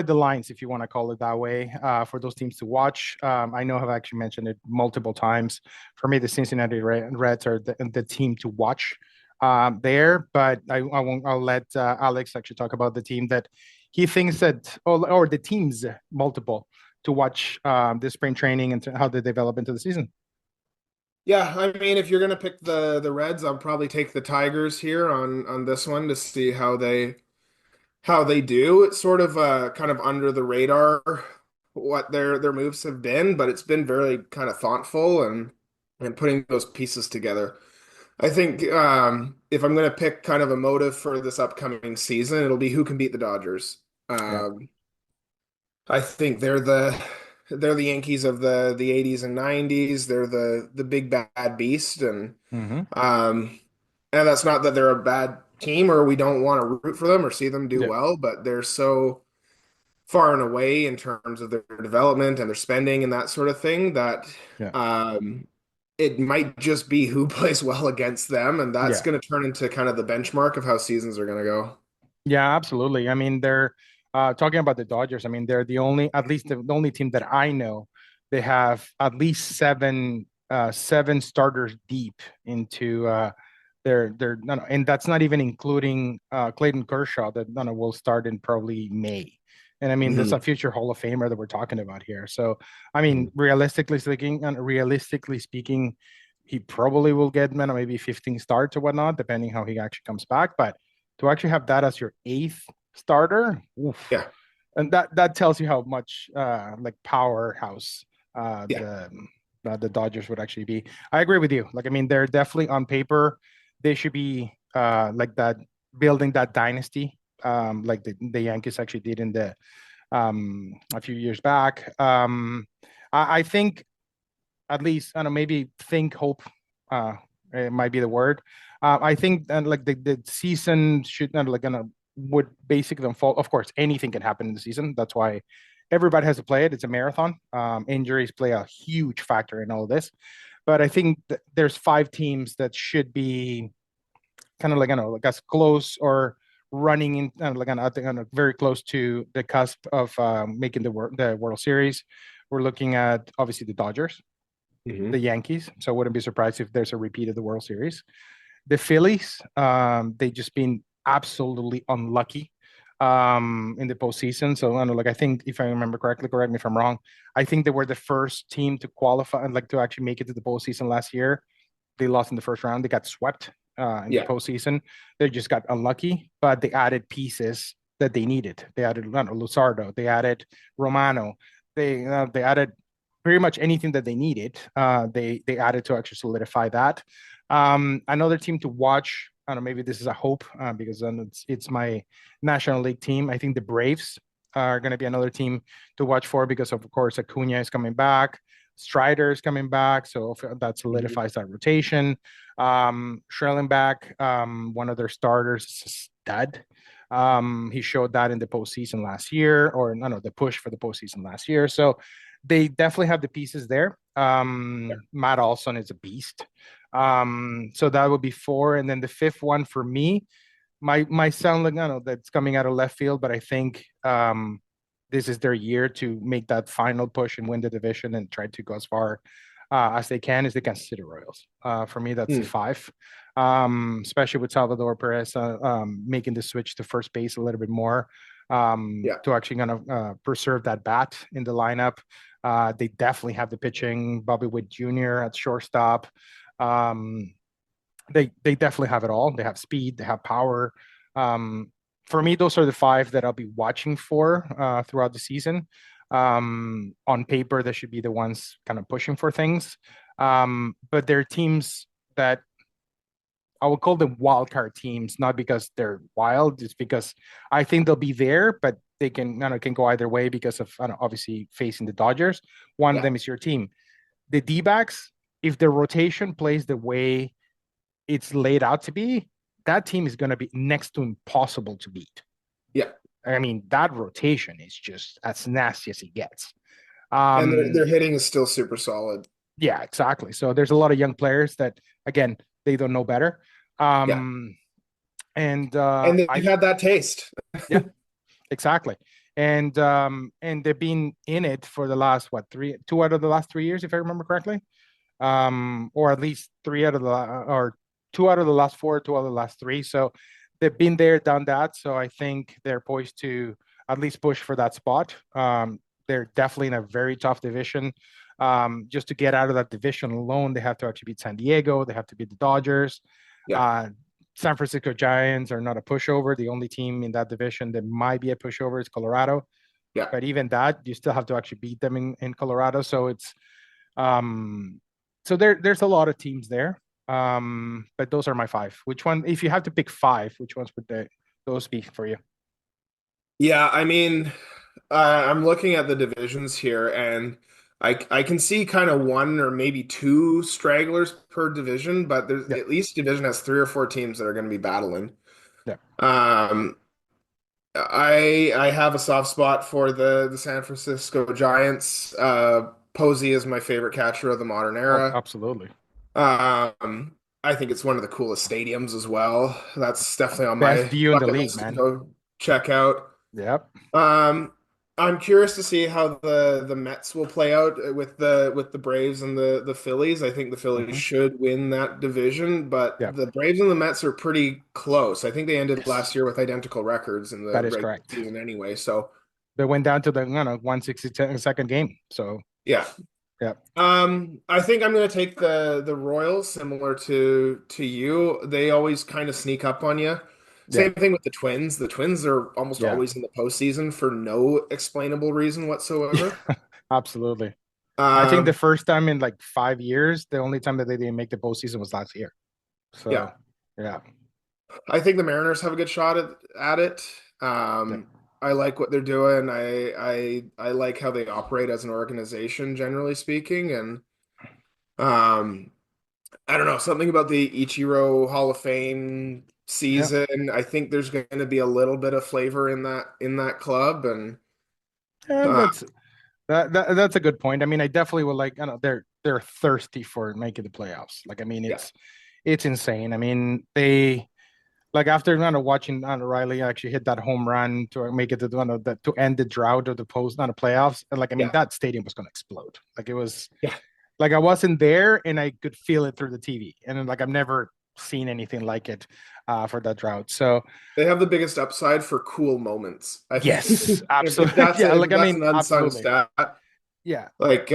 lines, if you want to call it that way, for those teams to watch. I know I've actually mentioned it multiple times. For me, the Cincinnati Reds are the team to watch there, but I won't. I'll let Alex actually talk about the team that he thinks that, or the teams multiple to watch this spring training and how they develop into the season. Yeah, I mean, if you're gonna pick the Reds, I'll probably take the Tigers here on this one to see how they do. It's sort of kind of under the radar what their moves have been, but it's been very kind of thoughtful and putting those pieces together. I think if I'm going to pick kind of a motive for this upcoming season, it'll be who can beat the Dodgers. Yeah. I think they're the Yankees of the 80s and 90s. They're the big bad beast, Mm-hmm. and that's not that they're a bad team or we don't want to root for them or see them do Yeah. well, but they're so far and away in terms of their development and their spending and that sort of thing that Yeah. um, it might just be who plays well against them, and that's Yeah. going to turn into kind of the benchmark of how seasons are going to go. Yeah, absolutely. I mean, they're talking about the Dodgers. I mean, they're the only, at least the only team that I know, they have at least seven starters deep into their no, no, and that's not even including Clayton Kershaw that no, no, will start in probably May. And I mean, there's Mhm. a future Hall of Famer that we're talking about here. So, I mean, realistically speaking, he probably will get maybe 15 starts or whatnot, depending how he actually comes back. But to actually have that as your eighth starter, oof, Yeah, and that tells you how much like powerhouse uh, yeah, the the Dodgers would actually be. I agree with you. Like, I mean, they're definitely on paper, they should be like that, building that dynasty, like the Yankees actually did in the a few years back. I think at least I don't know, maybe think hope it might be the word. I think like the season should not like gonna would basically unfold. Of course, anything can happen in the season. That's why everybody has to play it. It's a marathon. Injuries play a huge factor in all this. But I think there's five teams that should be kind of like, like as close or running in like very close to the cusp of making the World Series. We're looking at obviously the Dodgers, the hmm Yankees. So I wouldn't be surprised if there's a repeat of the World Series. The Phillies, they just been absolutely unlucky in the postseason. So I don't know, like I think if I remember correctly, correct me if I'm wrong. I think they were the first team to qualify and like to actually make it to the postseason last year. They lost in the first round. They got swept in the yeah. postseason. They just got unlucky, but they added pieces that they needed. They added Luzardo. They added Romano. They added pretty much anything that they needed. They added to actually solidify that. Another team to watch. I don't know. Maybe this is a hope because it's my National League team. I think the Braves are going to be another team to watch for because of course Acuna is coming back. Strider is coming back, so that Mhm. solidifies that rotation. Schellenbach, one of their starters, is a stud. He showed that in the postseason last year, or no, the push for the postseason last year. So they definitely have the pieces there. Matt Olson is a beast. So that would be four, and then the fifth one for me might sound like, I don't know, that's coming out of left field, but I think this is their year to make that final push and win the division and try to go as far as they can is against City Royals. For me, that's a Hmm. 5. Especially with Salvador Perez making the switch to first base a little bit more Yeah. to actually kind of preserve that bat in the lineup. They definitely have the pitching. Bobby Witt Jr. at shortstop. Um, they definitely have it all. They have speed. They have power. Um, for me, those are the 5 that I'll be watching for throughout the season. On paper, they should be the ones kind of pushing for things. But they're teams that I would call them wild card teams, not because they're wild, it's because I think they'll be there, but they can go either way because of obviously facing the Dodgers. One of Yeah. them is your team. The D-backs, if the rotation plays the way it's laid out to be, that team is going to be next to impossible to beat. Yeah. I mean, that rotation is just as nasty as it gets. And their Um, hitting is still super solid. yeah, exactly. So there's a lot of young players that, again, they don't know better. Yeah. Um, and And they've had that taste. yeah, exactly. And they've been in it for the last what 2 out of the last 3 years, if I remember correctly. Or at least 3 out of the or 2 out of the last 4, 2 out of the last 3. So they've been there, done that. So I think they're poised to at least push for that spot. They're definitely in a very tough division. Just to get out of that division alone, they have to actually beat San Diego. They have to beat the Dodgers. Yeah. Uh, San Francisco Giants are not a pushover. The only team in that division that might be a pushover is Colorado. Yeah. But even that, you still have to actually beat them in Colorado. So it's um, so there's a lot of teams there. But those are my 5. Which one, if you have to pick 5, which ones would those be for you? Yeah. I mean, I'm looking at the divisions here, and I can see kind of one or maybe 2 stragglers per division, but there's Yeah, at least division has 3 or 4 teams that are going to be battling. yeah. Um, I have a soft spot for the San Francisco Giants. Posey is my favorite catcher of the modern Oh, era. absolutely. I think it's one of the coolest stadiums as well. That's definitely on Best my view in the bucket league, list to man. go check out. Yep. Um, I'm curious to see how the Mets will play out with the Braves and the Phillies. I think the Phillies Hmm. should win that division, but Yeah. the Braves and the Mets are pretty close. I think they ended Yes, last year with identical records in the that is regular correct. season anyway. So They went down to the 162nd game. So yeah. yeah, I think I'm gonna take the Royals, similar to you. They always kind of sneak up on you. yeah, Same thing with the Twins. The Twins are almost yeah, always in the postseason for no explainable reason yeah. whatsoever. Absolutely. I think the Um, first time in like 5 years, the only time that they didn't make the postseason was last year. So yeah, yeah, I think the Mariners have a good shot at it. yeah, I like what they're doing. I like how they operate as an organization, generally speaking, and um, I don't know, something about the Ichiro Hall of Fame yeah. season. I think there's going to be a little bit of flavor in that club, and Yeah, uh, that's a good point. I mean, I definitely would like. I know they're thirsty for making the playoffs. Like, I mean, yeah, it's insane. I mean, they like after kind of watching Riley actually hit that home run to make it to to end the drought of the post, not the playoffs. And like, I mean, yeah, that stadium was going to explode. Like, it was yeah. like I wasn't there and I could feel it through the TV. And then, like, I've never seen anything like it for that drought. So They have the biggest upside for cool moments. I yes, think if absolutely. that's Yeah, if like I that's mean, an unsung absolutely. stat, Yeah. like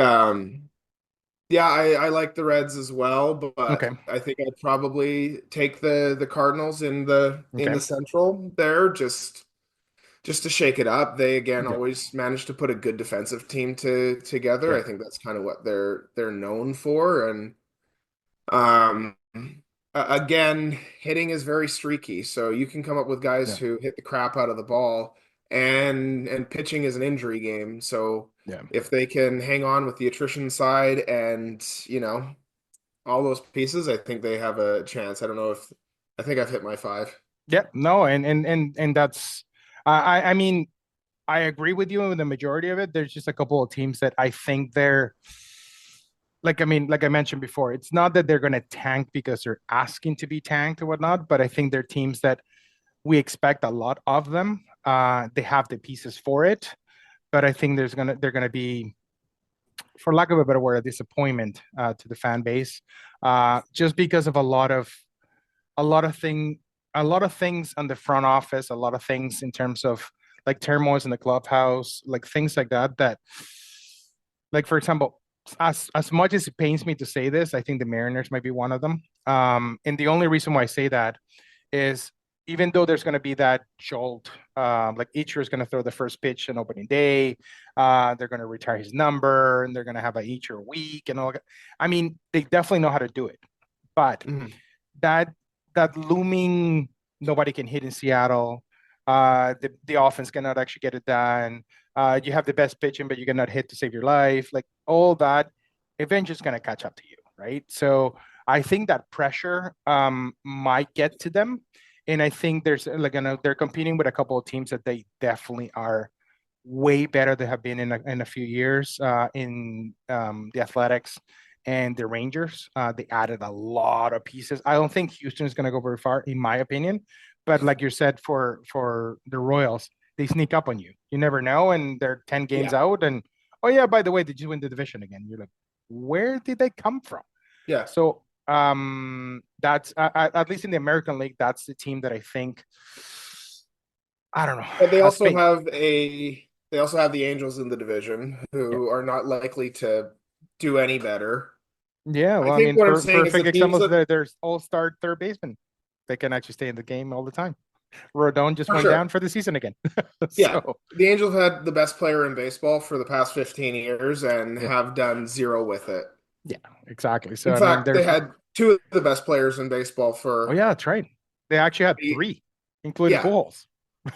yeah, I like the Reds as well, but Okay. I think I'd probably take the Cardinals in the Okay. Central there just to shake it up. They again Yeah. always manage to put a good defensive team together. Yeah. I think that's kind of what they're known for. And um, again, hitting is very streaky, so you can come up with guys Yeah. who hit the crap out of the ball, and pitching is an injury game. So Yeah. if they can hang on with the attrition side and all those pieces, I think they have a chance. I don't know if I think I've hit my 5. Yeah. No, and that's I mean, I agree with you in the majority of it. There's just a couple of teams that I think they're like, I mean, like I mentioned before, it's not that they're going to tank because they're asking to be tanked or whatnot, but I think they're teams that we expect a lot of them. They have the pieces for it, but I think they're gonna be for lack of a better word, a disappointment to the fan base, just because of a lot of thing, a lot of things on the front office, a lot of things in terms of like turmoils in the clubhouse, like things like that. That, like for example, as much as it pains me to say this, I think the Mariners might be one of them. And the only reason why I say that is even though there's going to be that jolt, like Ichiro is going to throw the first pitch on opening day, they're going to retire his number, and they're going to have a Ichiro week and all that. I mean, they definitely know how to do it, but Mm-hmm. that that looming nobody can hit in Seattle. The offense cannot actually get it done. You have the best pitching, but you cannot hit to save your life. Like all that, eventually is going to catch up to you, right? So I think that pressure might get to them, and I think there's like they're competing with a couple of teams that they definitely are way better than have been in a few years in the Athletics and the Rangers. They added a lot of pieces. I don't think Houston is going to go very far, in my opinion. But like you said, for the Royals, they sneak up on you. You never know, and they're 10 games Yeah. out. And oh yeah, by the way, did you win the division again? You're like, where did they come from? Yeah. So that's at least in the American League, that's the team that I think. I don't know. But they also Spain. have the Angels in the division Yeah. who are not likely to do any better. Yeah, I well, I think mean, what I'm saying is the perfect teams example is that that there's all-star third baseman. They can actually stay in the game all the time. Rodon just for went down sure. for the season again. Yeah. So, The Angels had the best player in baseball for the past 15 years and yeah, have done zero with it. yeah, exactly. So, In I mean, fact, they there's, had two of the best players in baseball oh, for yeah, that's right. They actually had the, three, including yeah. Pujols.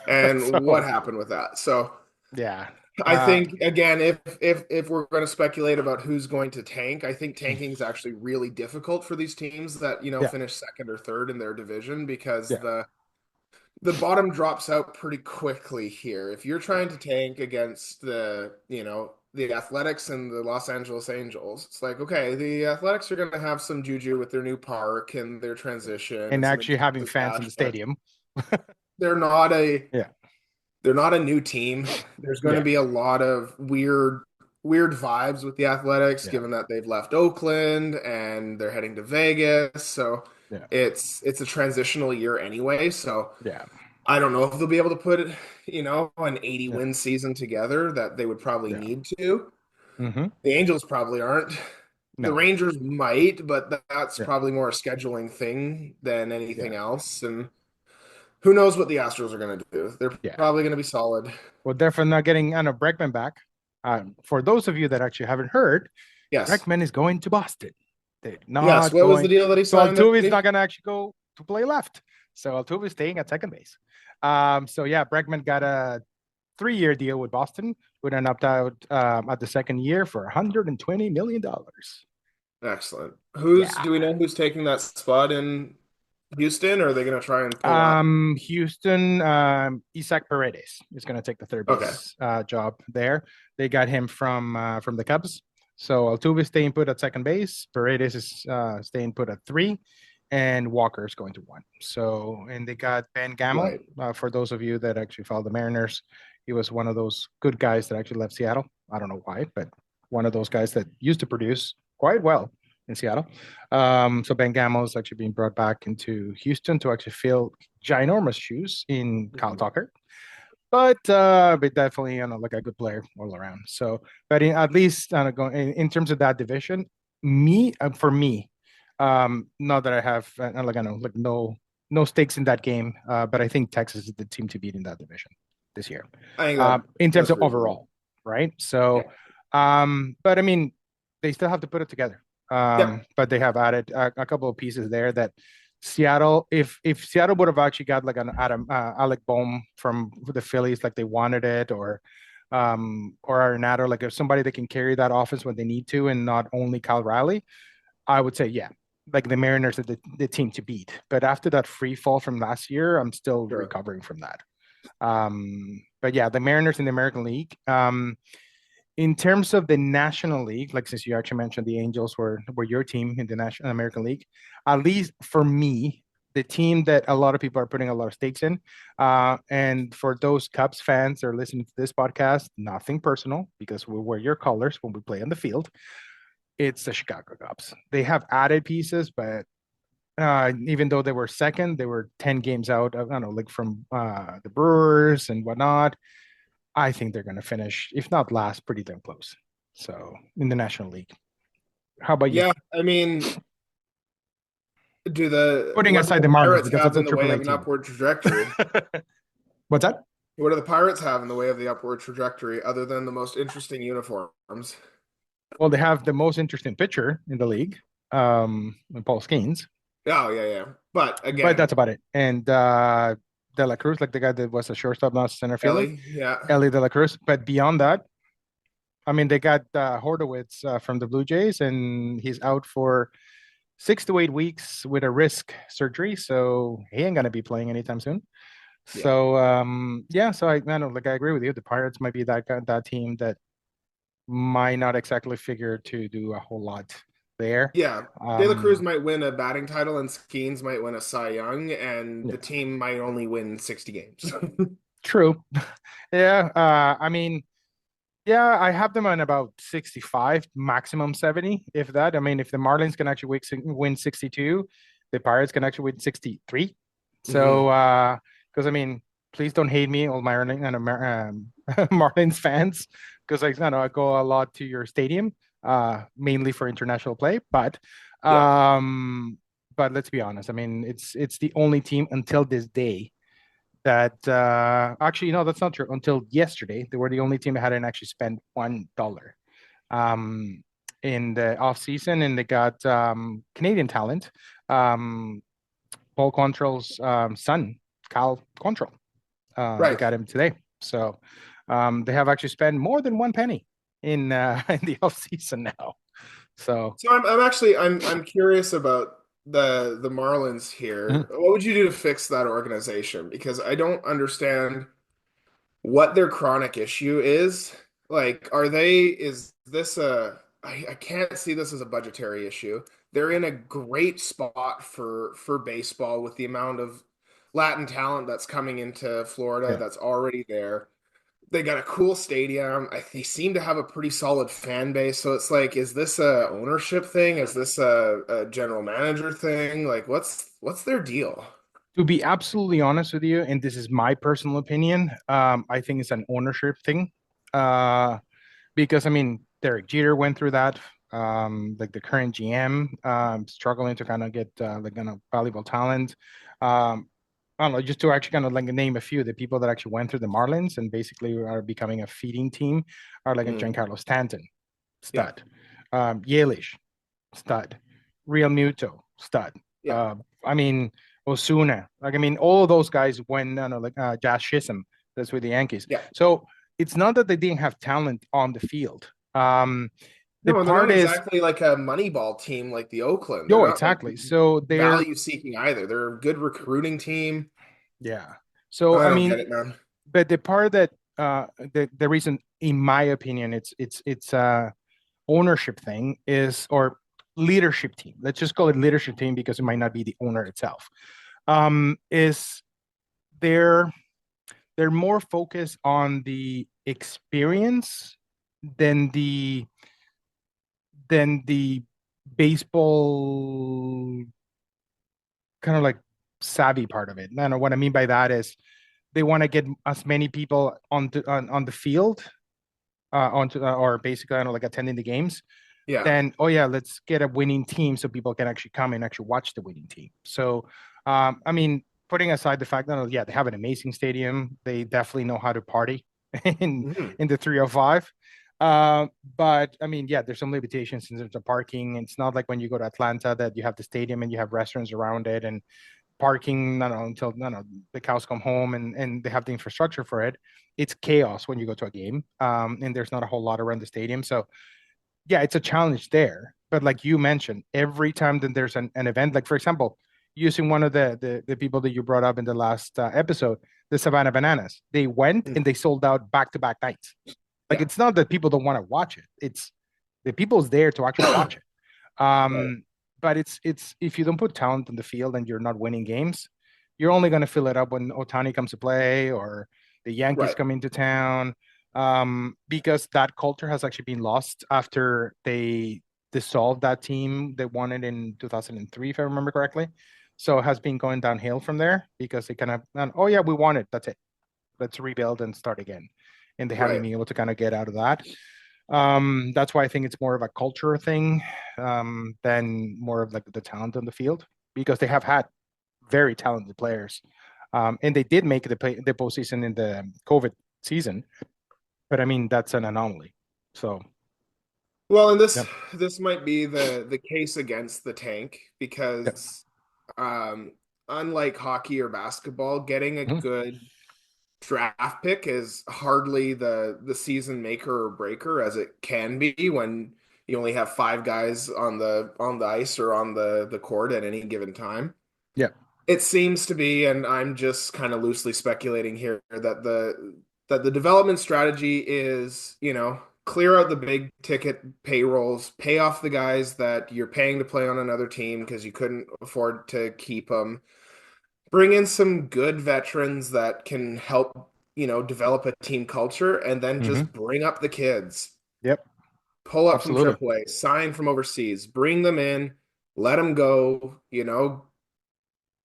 And what So, happened with that? So yeah. I Uh, think again, if we're going to speculate about who's going to tank, I think tanking is actually really difficult for these teams that, yeah, finish second or third in their division because yeah, the bottom drops out pretty quickly here. If you're yeah, trying to tank against the Athletics and the Los Angeles Angels, it's like, okay, the Athletics are going to have some juju with their new park and their yeah. transition And and some actually having injected fans in cash, the but stadium. they're not a Yeah, they're not a new team. There's going to yeah, be a lot of weird vibes with the Athletics, yeah, given that they've left Oakland and they're heading to Vegas. So yeah, it's a transitional year anyway. So yeah, I don't know if they'll be able to put an 80 yeah, win season together that they would probably yeah. need to. Mm-hmm. The Angels probably aren't. The No, Rangers might, but that's yeah, probably more a scheduling thing than anything yeah, else. And who knows what the Astros are going to do? They're yeah. probably going to be solid. Well, definitely not getting Anna Breckman back. For those of you that actually haven't heard, Yes. Breckman is going to Boston. They're Yes. not What was the going. deal that he So signed, Altuve is not Eddie? going to actually go to play left. So Altuve is staying at second base. So yeah, Breckman got a 3-year deal with Boston with an opt out at the second year for $120 million. Excellent. Yeah. Do we know who's taking that spot in Houston, or are they going to try and pull up? Houston, Isaac Paredes is going to take the third Okay. base job there. They got him from the Cubs. So Altuve is staying put at second base. Paredes is staying put at three, and Walker is going to one. So, and they got Ben Gamel. Right. For those of you that actually follow the Mariners, he was one of those good guys that actually left Seattle. I don't know why, but one of those guys that used to produce quite well in Seattle. So Ben Gamel is actually being brought back into Houston to actually fill ginormous shoes in Kyle Mhm. Tucker. But definitely, like a good player all around. So, but at least in terms of that division, for me, not that I have like I know like no stakes in that game, but I think Texas is the team to beat in that division this year, I think in terms that's of reasonable. overall, right? Yeah. So, but I mean, they still have to put it together. Yep. But they have added a couple of pieces there that Seattle, if Seattle would have actually got like an Alec Bohm from the Phillies, like they wanted it, or Arenado, like if somebody that can carry that offense when they need to, and not only Kyle Riley, I would say yeah, like the Mariners are the team to beat. But after that free fall from last year, I'm still Sure. recovering from that. But yeah, the Mariners in the American League. In terms of the National League, like since you actually mentioned the Angels were your team in the National American League, at least for me, the team that a lot of people are putting a lot of stakes in. And for those Cubs fans that are listening to this podcast, nothing personal because we wear your colors when we play on the field. It's the Chicago Cubs. They have added pieces, but even though they were second, they were 10 games out of, I don't know, like from the Brewers and whatnot. I think they're going to finish, if not last, pretty damn close. So in the National League. How about you? Yeah, I mean, Putting what do aside the the Marlins Pirates because have it's a in the way Triple A of an team. upward trajectory? What's that? What do the Pirates have in the way of the upward trajectory other than the most interesting uniforms? Well, they have the most interesting pitcher in the league, Paul Skeens. Oh, yeah, yeah. But But again, that's about it. And De La Cruz, like the guy that was a shortstop, not a center fielder, Ellie, yeah. Ellie De La Cruz. But beyond that, I mean, they got Hordowitz from the Blue Jays, and he's out for 6 to 8 weeks with a wrist surgery, so he ain't gonna be playing anytime soon. Yeah. So yeah, so I know, like I agree with you. The Pirates might be that team that might not exactly figure to do a whole lot there. Yeah. De La Cruz Um, might win a batting title and Skeens might win a Cy Young, and yeah, the team might only win 60 games. true. Yeah, I mean, yeah, I have them on about 65, maximum 70, if that. I mean, if the Marlins can actually win 62, the Pirates can actually win 63. So, Mhm. because I mean, please don't hate me, all Marlins and Marlins fans, because I go a lot to your stadium, mainly for international play. Yeah. But let's be honest. I mean, it's the only team until this day that actually no, that's not true. Until yesterday, they were the only team that hadn't actually spent $1 um, in the off season, and they got Canadian talent, Paul Control's son, Cal Control. They Right. got him today, so they have actually spent more than one penny in in the off season now. So So I'm curious about the Marlins mhm. here. What would you do to fix that organization? Because I don't understand what their chronic issue is. Like, is this I can't see this as a budgetary issue. They're in a great spot for baseball with the amount of Latin talent that's coming into Florida Yeah. that's already there. They got a cool stadium. They seem to have a pretty solid fan base. So it's like, is this a ownership thing? Is this a general manager thing? Like, what's their deal? To be absolutely honest with you, and this is my personal opinion, I think it's an ownership thing. Uh, because I mean, Derek Jeter went through that. Like the current GM, struggling to kind of get like valuable talent. I don't know, just to actually kind of like name a few, the people that actually went through the Marlins and basically are becoming a feeding team are like a Mm, Giancarlo Stanton, yeah, stud, Yelich, stud, Real Muto, stud. yeah, Uh, I mean, Osuna, like I mean, all of those guys went, like Josh Chisholm, that's with the Yankees. yeah. So it's not that they didn't have talent on the field. The No, and they're not part is, exactly like a Moneyball team like the Oakland. They're no, not like exactly. So they're, value seeking either. They're a good recruiting team. yeah. So I I don't get mean, it, man. but the part that the reason, in my opinion, it's ownership thing is, or leadership team. Let's just call it leadership team because it might not be the owner itself. Is they're they're more focused on the experience than the baseball kind of like savvy part of it. And what I mean by that is they want to get as many people on the field, or basically, I don't know, like attending the games. Yeah. Then, oh yeah, let's get a winning team so people can actually come and actually watch the winning team. So, I mean, putting aside the fact that, yeah, they have an amazing stadium, they definitely know how to party in Mhm. in the 305. But I mean, yeah, there's some limitations in terms of parking. It's not like when you go to Atlanta that you have the stadium and you have restaurants around it and parking, no, no, until no, no, the cows come home and they have the infrastructure for it. It's chaos when you go to a game, and there's not a whole lot around the stadium. So yeah, it's a challenge there. But like you mentioned, every time that there's an event, like for example, using one of the people that you brought up in the last episode, the Savannah Bananas, they went Mm. and they sold out back to back nights. Like Yeah. it's not that people don't want to watch it; it's the people's there to actually watch it. Right. Um, but it's if you don't put talent on the field and you're not winning games, you're only going to fill it up when Otani comes to play or the Yankees Right. come into town. Because that culture has actually been lost after they dissolved that team. They won it in 2003, if I remember correctly. So it has been going downhill from there because they kind of, oh yeah, we won it. That's it. Let's rebuild and start again. And they haven't Right. been able to kind of get out of that. That's why I think it's more of a culture thing than more of like the talent on the field because they have had very talented players. And they did make the postseason in the COVID season, but I mean that's an anomaly. So Well, and yeah, this might be the case against the tank yeah, because um, unlike hockey or basketball, getting a mhm, good draft pick is hardly the season maker or breaker as it can be when you only have five guys on the ice or on the court at any given time. yeah, It seems to be, and I'm just kind of loosely speculating here, that the development strategy is, clear out the big ticket payrolls, pay off the guys that you're paying to play on another team because you couldn't afford to keep them. Bring in some good veterans that can help, develop a team culture, and then hmm, just bring up the kids. yep, Pull up from absolutely. AAA, sign from overseas, bring them in, let them go,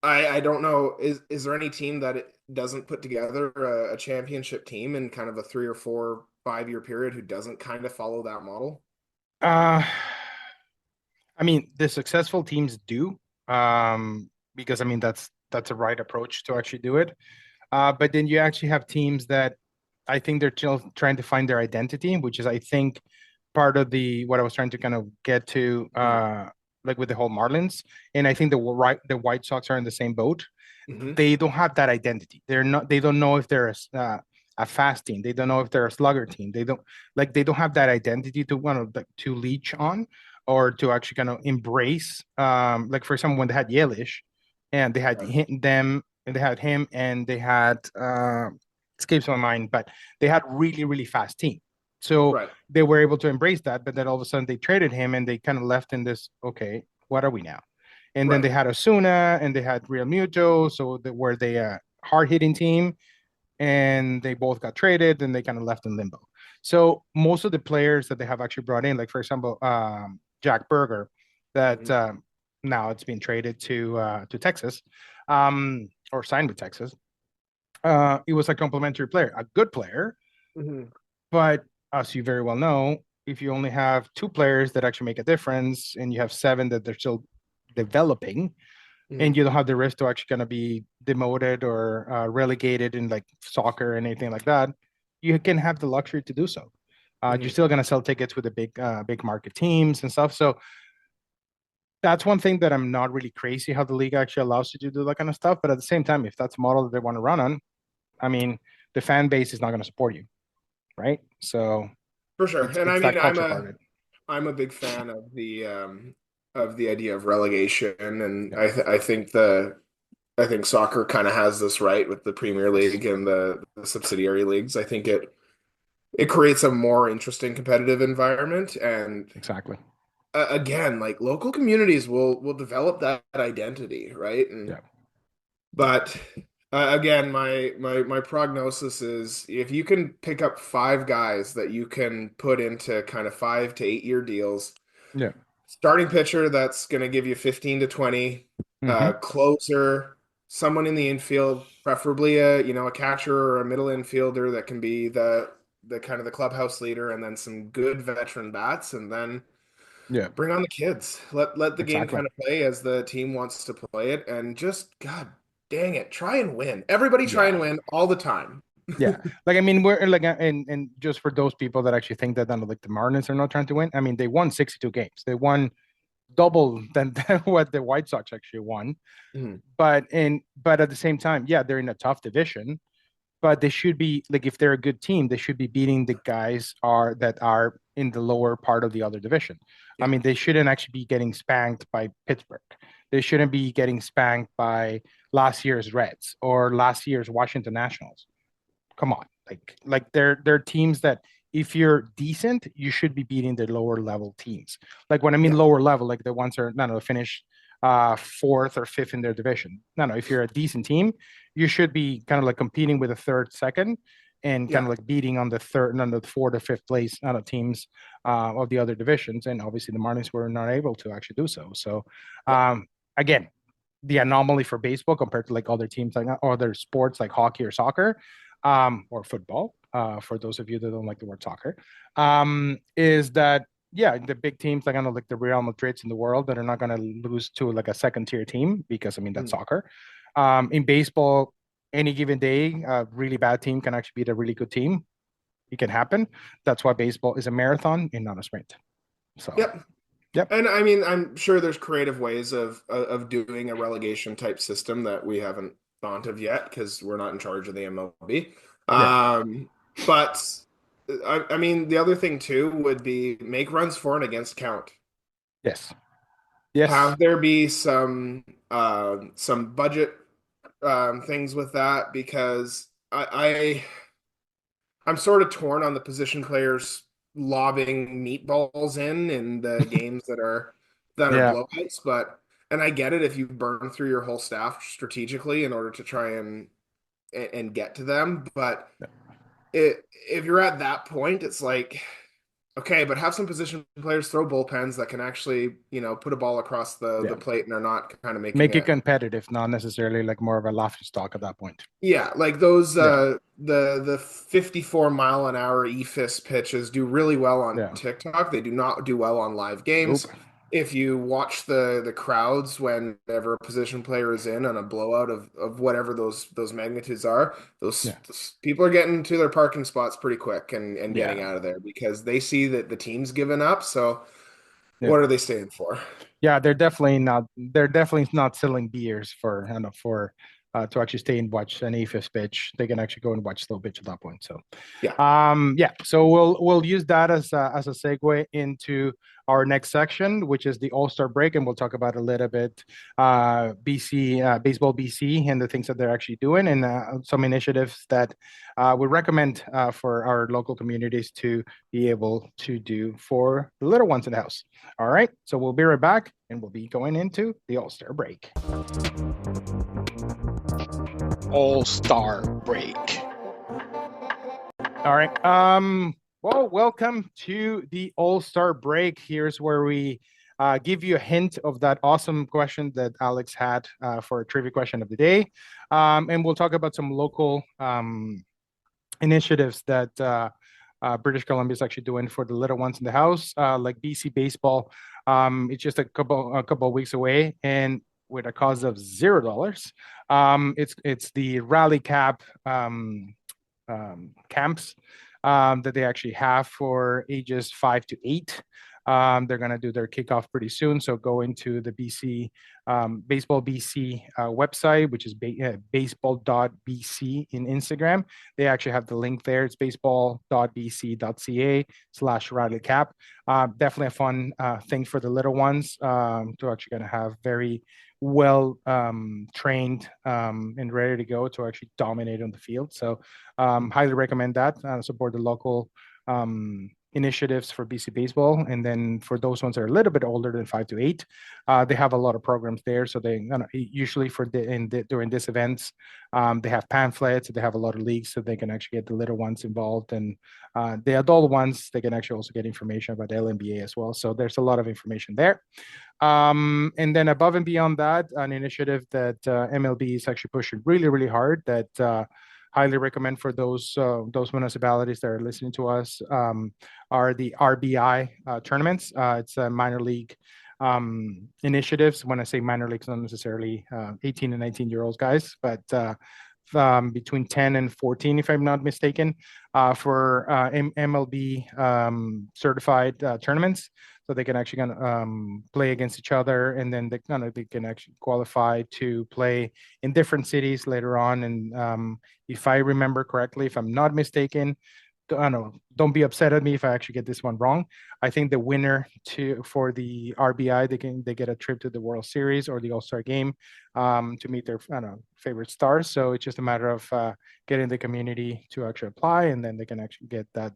I don't know. Is there any team that it doesn't put together a championship team in kind of a 3 or 4, 5 year period who doesn't kind of follow that model? Uh, I mean, the successful teams do, because I mean that's a right approach to actually do it. But then you actually have teams that I think they're still trying to find their identity, which is I think part of the what I was trying to kind of get to, like with the whole Marlins. And I think the White Sox are in the same boat. Mm-hmm. They don't have that identity. They're not. They don't know if they're a fast team. They don't know if they're a slugger team. They don't like. They don't have that identity to like, to leech on or to actually kind of embrace. Like for example, when they had Yelich, and they had Right. them, and they had him, and they had escapes my mind, but they had really fast team. So Right. they were able to embrace that, but then all of a sudden they traded him, and they kind of left in this. Okay, what are we now? And then Right. they had Osuna and they had Real Muto, so they were they a hard hitting team, and they both got traded and they kind of left in limbo. So most of the players that they have actually brought in, like for example, Jack Berger, that Mm-hmm. now it's been traded to Texas, or signed with Texas. It was a complimentary player, a good player, Mm-hmm. but as you very well know, if you only have two players that actually make a difference and you have seven that they're still developing, and Mm-hmm. you don't have the risk to actually gonna be demoted or relegated in like soccer and anything like that, you can have the luxury to do so. You're Mm-hmm. still gonna sell tickets with the big market teams and stuff. So that's one thing that I'm not really crazy how the league actually allows you to do that kind of stuff. But at the same time, if that's a model that they want to run on, I mean, the fan base is not going to support you, right? So For sure. And I it's mean, that culture part of it. I'm a big fan of the idea of relegation, and Yeah. I think soccer kind of has this right with the Premier Yes. League and the subsidiary leagues. I think it creates a more interesting competitive environment, and Exactly. again, like local communities will develop that identity, right? And Yeah. but again, my prognosis is if you can pick up five guys that you can put into kind of 5 to 8 year deals, Yeah. starting pitcher that's going to give you 15 to 20, Mm-hmm. closer, someone in the infield, preferably a catcher or a middle infielder that can be the kind of the clubhouse leader, and then some good veteran bats, and then Yeah. bring on the kids. Let the game Exactly. kind of play as the team wants to play it, and just God dang it, try and win. Everybody try and Yeah. win all the time. Yeah, like I mean, we're like, and just for those people that actually think that like the Marlins are not trying to win, I mean, they won 62 games. They won double than what the White Sox actually won. Mhm. But at the same time, yeah, they're in a tough division, but they should be like if they're a good team, they should be beating the guys are that are in the lower part of the other division. I Yeah. mean, they shouldn't actually be getting spanked by Pittsburgh. They shouldn't be getting spanked by last year's Reds or last year's Washington Nationals. Come on, like they're teams that if you're decent, you should be beating the lower level teams. Like when I mean lower level, like the ones that are no, finish fourth or fifth in their division. No, if you're a decent team, you should be kind of like competing with a third, second, and kind of like beating on the third, on the fourth or fifth place teams of the other divisions. And obviously, the Marlins were not able to actually do so. So, again, the anomaly for baseball compared to like other teams, like other sports like hockey or soccer, or football. For those of you that don't like the word soccer, is that the big teams like kind of like the Real Madrids in the world that are not going to lose to like a second tier team because I mean that's soccer. In baseball, any given day, a really bad team can actually beat a really good team. It can happen. That's why baseball is a marathon and not a sprint. So Yep. And I mean, I'm sure there's creative ways of doing a relegation type system that we haven't thought of yet because we're not in charge of the MLB. But I mean, the other thing too would be make runs for and against count. Yes. Have there be some budget things with that because I'm sort of torn on the position players lobbing meatballs in the games that are blowouts, but and I get it if you burn through your whole staff strategically in order to try and get to them, but if you're at that point, it's like okay, but have some position players throw bullpens that can actually, put a ball across the plate and are not kind of make it competitive, not necessarily like more of a laughing stock at that point. Yeah, like those the 54-mile-an-hour eFist pitches do really well on TikTok. They do not do well on live games. Nope. If you watch the crowds whenever a position player is in on a blowout of whatever those magnitudes are, those people are getting to their parking spots pretty quick and getting out of there because they see that the team's given up. So what are they staying for? Yeah, they're definitely not selling beers for to actually stay and watch an AFIS pitch. They can actually go and watch slow pitch at that point. So so we'll use that as a segue into our next section, which is the All-Star break, and we'll talk about a little bit BC baseball BC and the things that they're actually doing and some initiatives that we recommend for our local communities to be able to do for the little ones in the house. All right, so we'll be right back and we'll be going into the All-Star break. All-Star break. All right. Well, welcome to the All-Star break. Here's where we give you a hint of that awesome question that Alex had for a trivia question of the day. And we'll talk about some local initiatives that British Columbia is actually doing for the little ones in the house, like BC baseball. It's just a couple of weeks away, and with a cost of $0. It's the Rally Cap camps that they actually have for ages 5 to 8. They're going to do their kickoff pretty soon. So go into the BC Baseball BC website, which is baseball.bc in Instagram. They actually have the link there. It's baseball.bc.ca/Rally Cap. Definitely a fun thing for the little ones to actually going to have very well trained and ready to go to actually dominate on the field. So highly recommend that. Support the local initiatives for BC baseball. And then for those ones that are a little bit older than 5 to 8, they have a lot of programs there. So they usually during these events, they have pamphlets, they have a lot of leagues so they can actually get the little ones involved. And the adult ones, they can actually also get information about the LNBA as well. So there's a lot of information there. And then above and beyond that, an initiative that MLB is actually pushing really, really hard that highly recommend for those municipalities that are listening to us are the RBI tournaments. It's a minor league initiatives. When I say minor leagues, not necessarily 18 and 19-year-olds guys, but between 10 and 14, if I'm not mistaken, for MLB certified tournaments. So they can actually play against each other, and then they can actually qualify to play in different cities later on. And if I remember correctly, if I'm not mistaken, I don't know, don't be upset at me if I actually get this one wrong. I think the winner for the RBI, they get a trip to the World Series or the All-Star game to meet their, I don't know, favorite stars. So it's just a matter of getting the community to actually apply, and then they can actually get that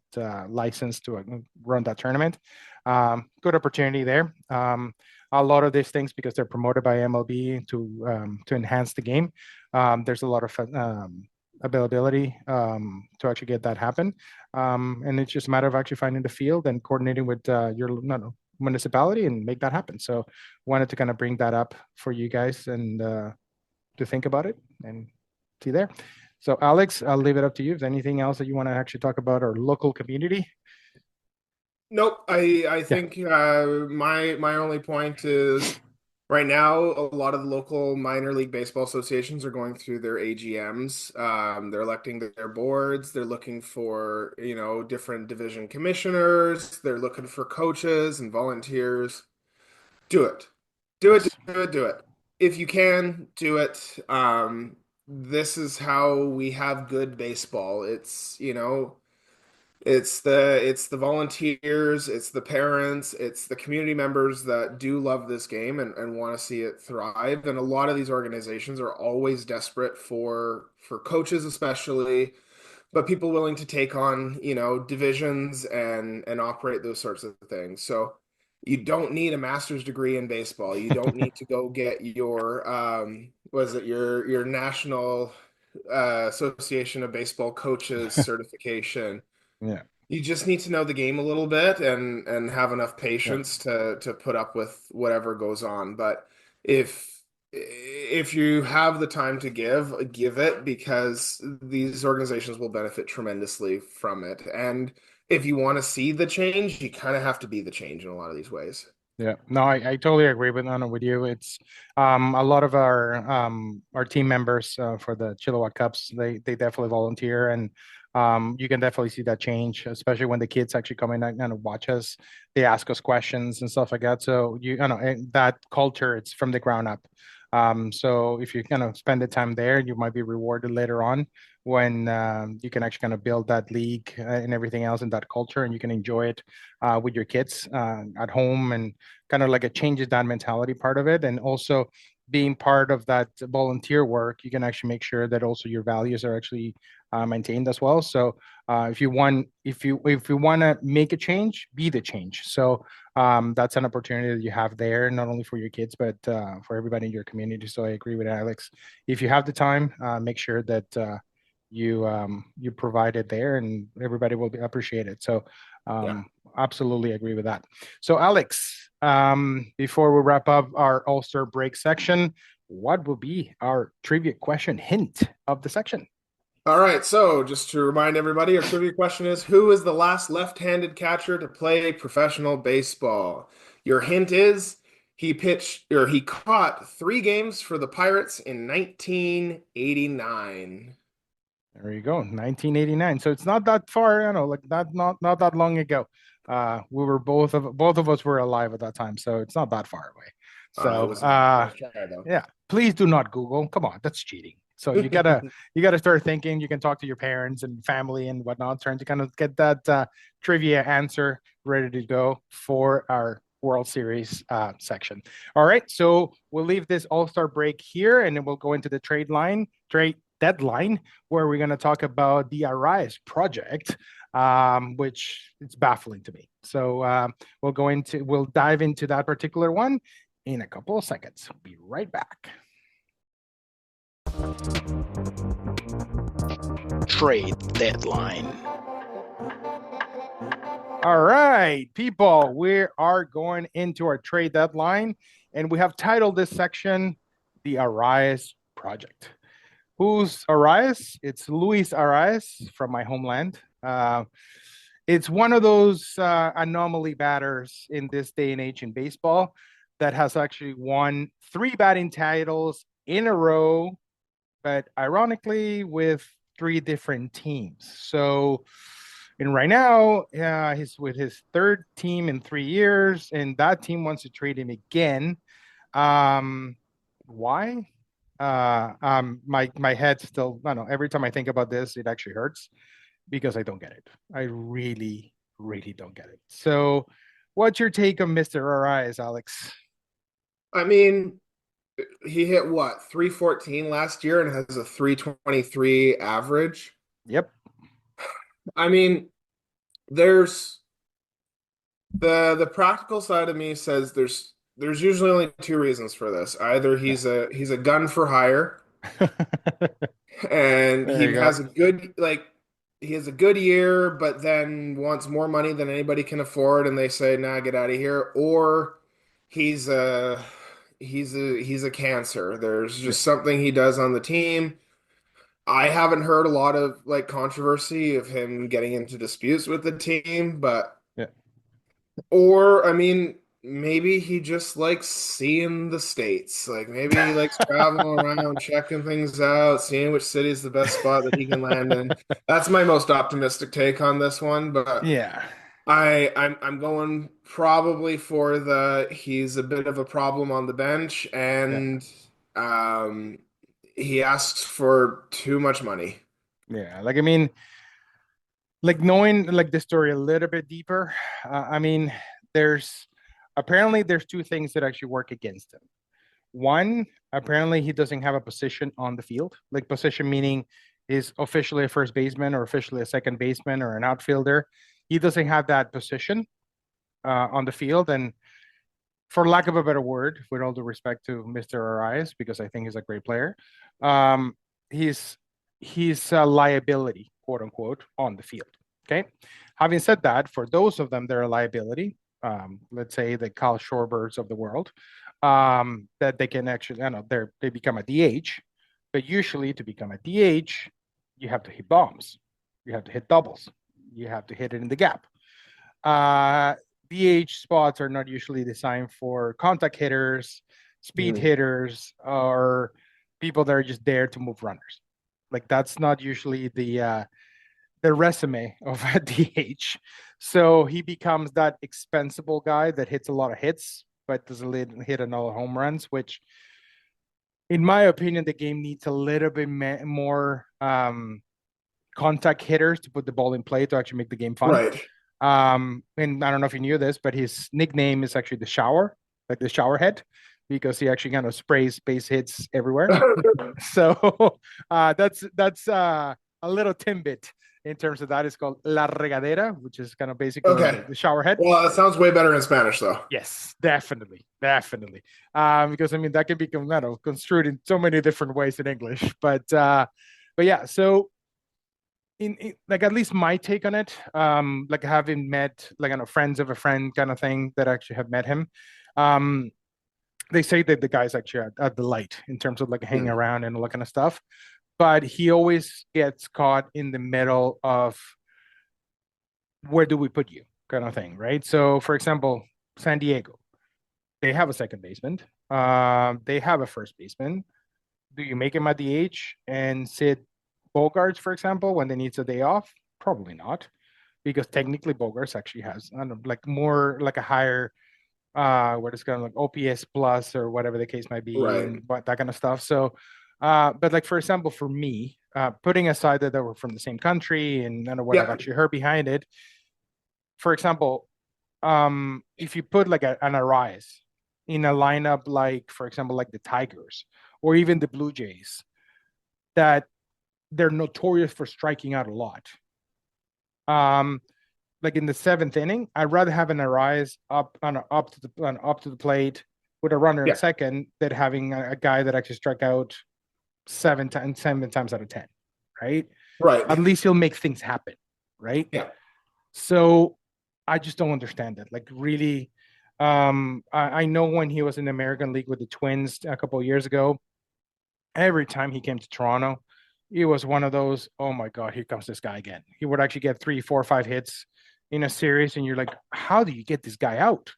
license to run that tournament. Good opportunity there. A lot of these things, because they're promoted by MLB to enhance the game. There's a lot of availability to actually get that happen. And it's just a matter of actually finding the field and coordinating with your municipality and make that happen. So wanted to kind of bring that up for you guys and to think about it and see there. So Alex, I'll leave it up to you. Is there anything else that you want to actually talk about our local community? Nope. I think my only point is right now a lot of the local minor league baseball associations are going through their AGMs. They're electing their boards. They're looking for, different division commissioners. They're looking for coaches and volunteers. Do it. Do it, Yes. do it, do it. If you can, do it. This is how we have good baseball. It's the volunteers, it's the parents, it's the community members that do love this game and want to see it thrive. And a lot of these organizations are always desperate for coaches, especially, but people willing to take on, divisions and operate those sorts of things. So you don't need a master's degree in baseball. You don't need to go get your was it your National Association of Baseball Coaches certification. Yeah. You just need to know the game a little bit and have enough Yeah. patience to put up with whatever goes on. But if you have the time to give it, because these organizations will benefit tremendously from it. And if you want to see the change, you kind of have to be the change in a lot of these ways. Yeah, no, I totally agree with Anna with you. It's a lot of our team members for the Chilliwack Cups. They definitely volunteer, and you can definitely see that change, especially when the kids actually come in and kind of watch us. They ask us questions and stuff like that. So I know that culture, it's from the ground up. So if you kind of spend the time there, you might be rewarded later on when you can actually kind of build that league and everything else in that culture, and you can enjoy it with your kids at home, and kind of like it changes that mentality part of it. And also being part of that volunteer work, you can actually make sure that also your values are actually maintained as well. So if you want to make a change, be the change. So that's an opportunity that you have there, not only for your kids but for everybody in your community. So I agree with Alex. If you have the time, make sure that you provide it there, and everybody will be appreciated. So Yeah. absolutely agree with that. So Alex, before we wrap up our All-Star break section, what will be our trivia question hint of the section? All right, so just to remind everybody, our trivia question is, who is the last left-handed catcher to play professional baseball? Your hint is he caught 3 games for the Pirates in 1989. There you go, 1989. So it's not that far, like not that long ago. We were both of us were alive at that time, so it's not that far away. It So was a nice try, though. yeah, please do not Google. Come on, that's cheating. So you gotta start thinking. You can talk to your parents and family and whatnot, trying to kind of get that trivia answer ready to go for our World Series section. All right, so we'll leave this All-Star break here, and then we'll go into the trade deadline, where we're going to talk about the Arraez project, which it's baffling to me. So we'll dive into that particular one in a couple of seconds. Be right back. Trade deadline. All right, people, we are going into our trade deadline, and we have titled this section the Arraez project. Who's Arraez? It's Luis Arraez from my homeland. It's one of those anomaly batters in this day and age in baseball that has actually won 3 batting titles in a row, but ironically with 3 different teams. So, and right now, he's with his 3rd team in 3 years, and that team wants to trade him again. Why? My head still, I don't know, every time I think about this, it actually hurts because I don't get it. I really, really don't get it. So, what's your take on Mr. Arraez, Alex? I mean, he hit what 314 last year and has a 323 average. Yep. I mean, there's the practical side of me says there's usually only two reasons for this. Either he's a gun for hire and There he you go. has a good he has a good year, but then wants more money than anybody can afford, and they say, "Nah, get out of here." Or he's a he's a cancer. There's Yeah. just something he does on the team. I haven't heard a lot of controversy of him getting into disputes with the team, but Yeah. or I mean, maybe he just likes seeing the states. Like maybe he likes traveling around, checking things out, seeing which city is the best spot that he can land in. That's my most optimistic take on this one, but Yeah. I'm going probably for the he's a bit of a problem on the bench Yeah. and he asks for too much money. Yeah. Like, I mean, like knowing like the story a little bit deeper, I mean, there's apparently there's two things that actually work against him. One, apparently he doesn't have a position on the field. Like position meaning is officially a first baseman or officially a second baseman or an outfielder. He doesn't have that position on the field. And for lack of a better word, with all due respect to Mr. Arraez, because I think he's a great player, um, he's he's a liability, quote unquote, on the field. Okay. Having said that, for those of them, they're a liability. Let's say the Kyle Shorebirds of the world, that they can actually, they become a DH, but usually to become a DH, you have to hit bombs, you have to hit doubles, you have to hit it in the gap. Uh, DH spots are not usually designed for contact hitters, speed Mhm. hitters, or people that are just there to move runners. Like that's not usually the resume of a DH. So he becomes that expendable guy that hits a lot of hits, but doesn't hit another home runs, which in my opinion, the game needs a little bit more contact hitters to put the ball in play to actually make the game fun. Right. And I don't know if you knew this, but his nickname is actually the shower, like the shower head, because he actually kind of sprays base hits everywhere. So that's a little tidbit in terms of that. It's called La Regadera, which is kind of basically Okay. the shower head. Well, that sounds way better in Spanish, though. Yes, definitely, definitely. Because I mean that can be construed in so many different ways in English, but yeah. So in like at least my take on it, like having met like friends of a friend kind of thing that actually have met him, um, they say that the guy's actually at the light in terms of like hanging Mm. around and all that kind of stuff, but he always gets caught in the middle of where do we put you kind of thing, right? So for example, San Diego, they have a second baseman, they have a first baseman. Do you make him a DH and sit Bogarts, for example, when they need a day off? Probably not, because technically Bogarts actually has, I don't know, like more like a higher what is kind of like OPS plus or whatever the case might be, Right. and what that kind of stuff. So but like for example, for me, putting aside that they were from the same country and I don't know what I've Yeah. actually heard behind it, for example, if you put like an Arraez in a lineup like for example like the Tigers or even the Blue Jays, that they're notorious for striking out a lot. Um, like in the seventh inning, I'd rather have an Arraez up to the plate with a runner in Yeah. second than having a guy that actually struck out seven times out of 10, right? Right. At least he'll make things happen, right? Yeah. So I just don't understand that. Like really, I know when he was in the American League with the Twins a couple of years ago, every time he came to Toronto, it was one of those, oh my God, here comes this guy again. He would actually get 3, 4, 5 hits in a series, and you're like, how do you get this guy out?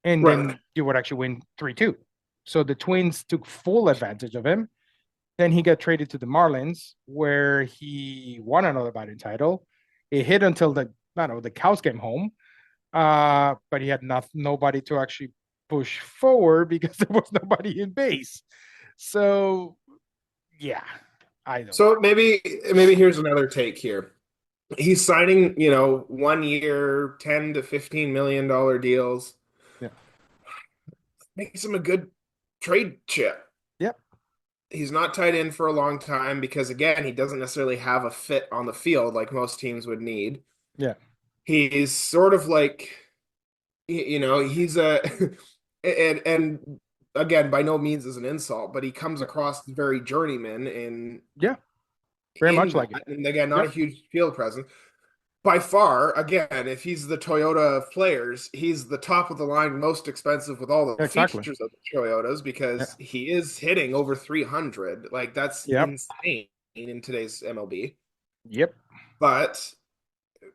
And Right. then you would actually win 3-2. So the Twins took full advantage of him. Then he got traded to the Marlins, where he won another batting title. He hit until the cows came home. But he had nobody to actually push forward because there was nobody in base. So yeah, I don't know. So maybe here's another take here. he's signing, 1 year, 10 to $15 million deals. Yeah. Makes him a good trade chip. Yep. He's not tied in for a long time because again, he doesn't necessarily have a fit on the field like most teams would need. Yeah. He's sort of like, he's a and again, by no means is an insult, but he comes Yeah. across very journeyman in Yeah. Very in much that. like it. And again, not a Yep. huge field presence. By far, again, if he's the Toyota of players, he's the top of the line, most expensive with all the Exactly. features of the Toyotas because Yeah. he is hitting over 300. Like that's Yep. insane in today's MLB. Yep. But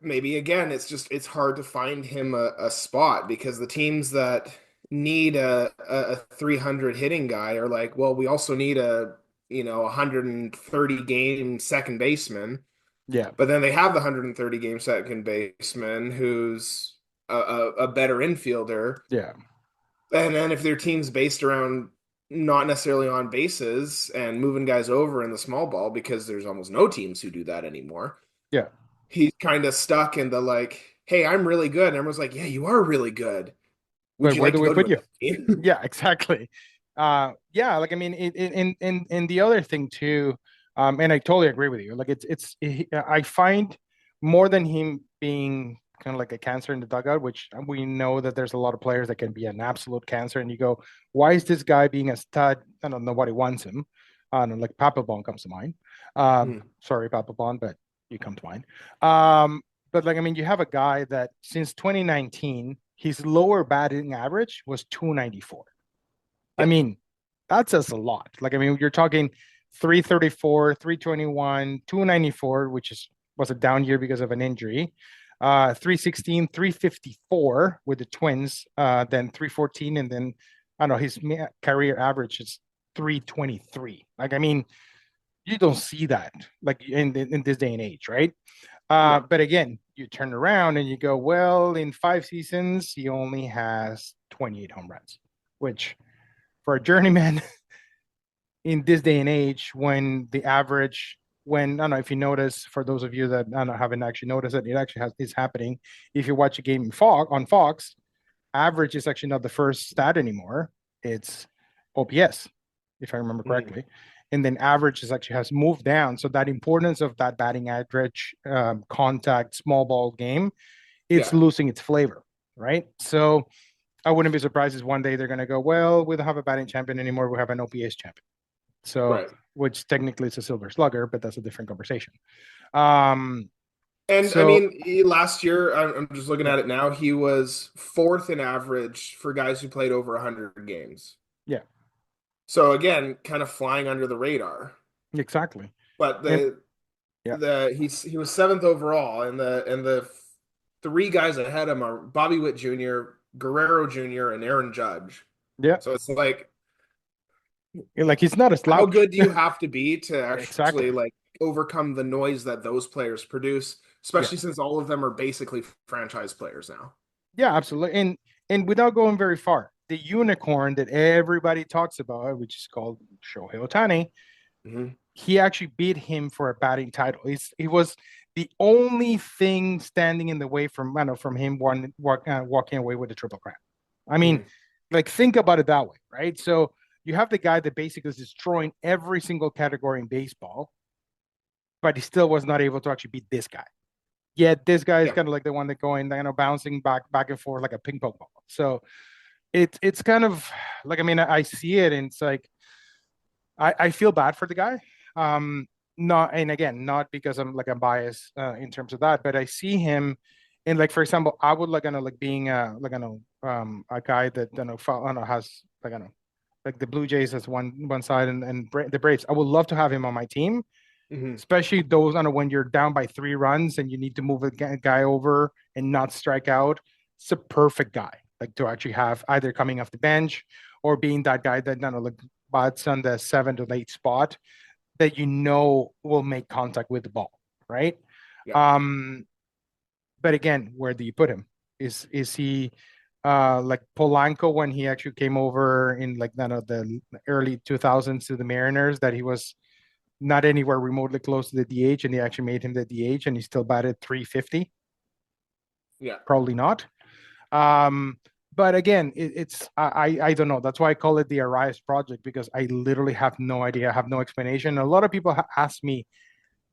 maybe again, it's hard to find him a spot because the teams that need a 300 hitting guy are like, well, we also need a 130 game second baseman. Yeah. But then they have the 130 game second baseman who's a better infielder. Yeah. And then if their team's based around not necessarily on bases and moving guys over in the small ball, because there's almost no teams who do that anymore, Yeah. he's kind of stuck in the like, hey, I'm really good. And everyone's like, yeah, you are really good. Would But you where like do to we go to put a you? team? Yeah, exactly. Yeah, like I mean, in the other thing too, and I totally agree with you. Like I find more than him being kind of like a cancer in the dugout, which we know that there's a lot of players that can be an absolute cancer, and you go, why is this guy being a stud? I don't know, nobody wants him. I don't know, like Papelbon comes to mind. Sorry, Papelbon, but you come to mind. But like I mean, you have a guy that since 2019, his lower batting average was 294. I Yeah, mean, that says a lot. Like I mean, you're talking 334, 321, 294, which was a down year because of an injury. 316, 354 with the Twins, then 314, and then I don't know, his career average is 323. Like I mean, you don't see that like in this day and age, right? no, But again, you turn around and you go, well, in 5 seasons, he only has 28 home runs, which for a journeyman in this day and age, when the average, when I don't know if you notice, for those of you that I don't know, haven't actually noticed it, it actually is happening. If you watch a game on Fox, average is actually not the first stat anymore. It's OPS, if I remember mm, correctly. And then average is actually has moved down. So that importance of that batting average, contact, small ball game, it's yeah, losing its flavor, right? So I wouldn't be surprised if one day they're going to go, well, we don't have a batting champion anymore. We have an OPS champion. So, right. which technically is a silver slugger, but that's a different conversation. Um, And I so mean, last year, I'm just looking yeah, at it now. He was fourth in average for guys who played over 100 games. yeah, So again, kind of flying under the radar. exactly. But And the yeah, the he was seventh overall, and the three guys ahead of him are Bobby Witt Jr., Guerrero Jr., and Aaron Judge. yeah, So it's like, like he's not a how slouch. good do you have to be to actually Exactly. like overcome the noise that those players produce, Yeah, especially since all of them are basically franchise players now. yeah, absolutely. And without going very far, the unicorn that everybody talks about, which is called Shohei Ohtani, Hmm. he actually beat him for a batting title. He was the only thing standing in the way from I know from him walking away with a triple crown. I mean, Hmm. like think about it that way, right? So you have the guy that basically is destroying every single category in baseball, but he still was not able to actually beat this guy. Yet this guy is Yeah. kind of like the one that going, bouncing back and forth like a ping pong ball. So it's kind of like I mean I see it and it's like I feel bad for the guy. Not and again, not because I'm biased in terms of that, but I see him and like for example, I would like like being a guy that I know has like I know like the Blue Jays as one side and the Braves. I would love to have him on my team, Hmm. especially those I know when you're down by 3 runs and you need to move a guy over and not strike out. It's a perfect guy like to actually have either coming off the bench or being that guy that like bats on the 7 to 8 spot that will make contact with the ball, right? Yeah. Um, but again, where do you put him? Is he like Polanco when he actually came over in like the early 2000s to the Mariners that he was not anywhere remotely close to the DH, and they actually made him the DH, and he still batted 350. Yeah. Probably not. But again, I don't know. That's why I call it the Arraez project, because I literally have no idea. I have no explanation. A lot of people ask me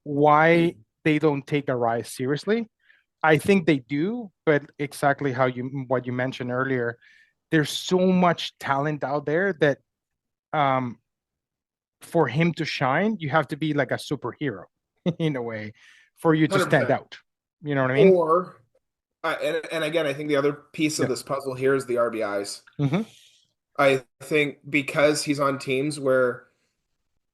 why they don't take Arraez seriously. I think they do, but exactly what you mentioned earlier, there's so much talent out there that um, for him to shine, you have to be like a superhero in a way for you to stand 100%. out. You know what I mean? Or and again, I think the other piece of Yeah. this puzzle here is the RBIs. Mm-hmm. I think because he's on teams where,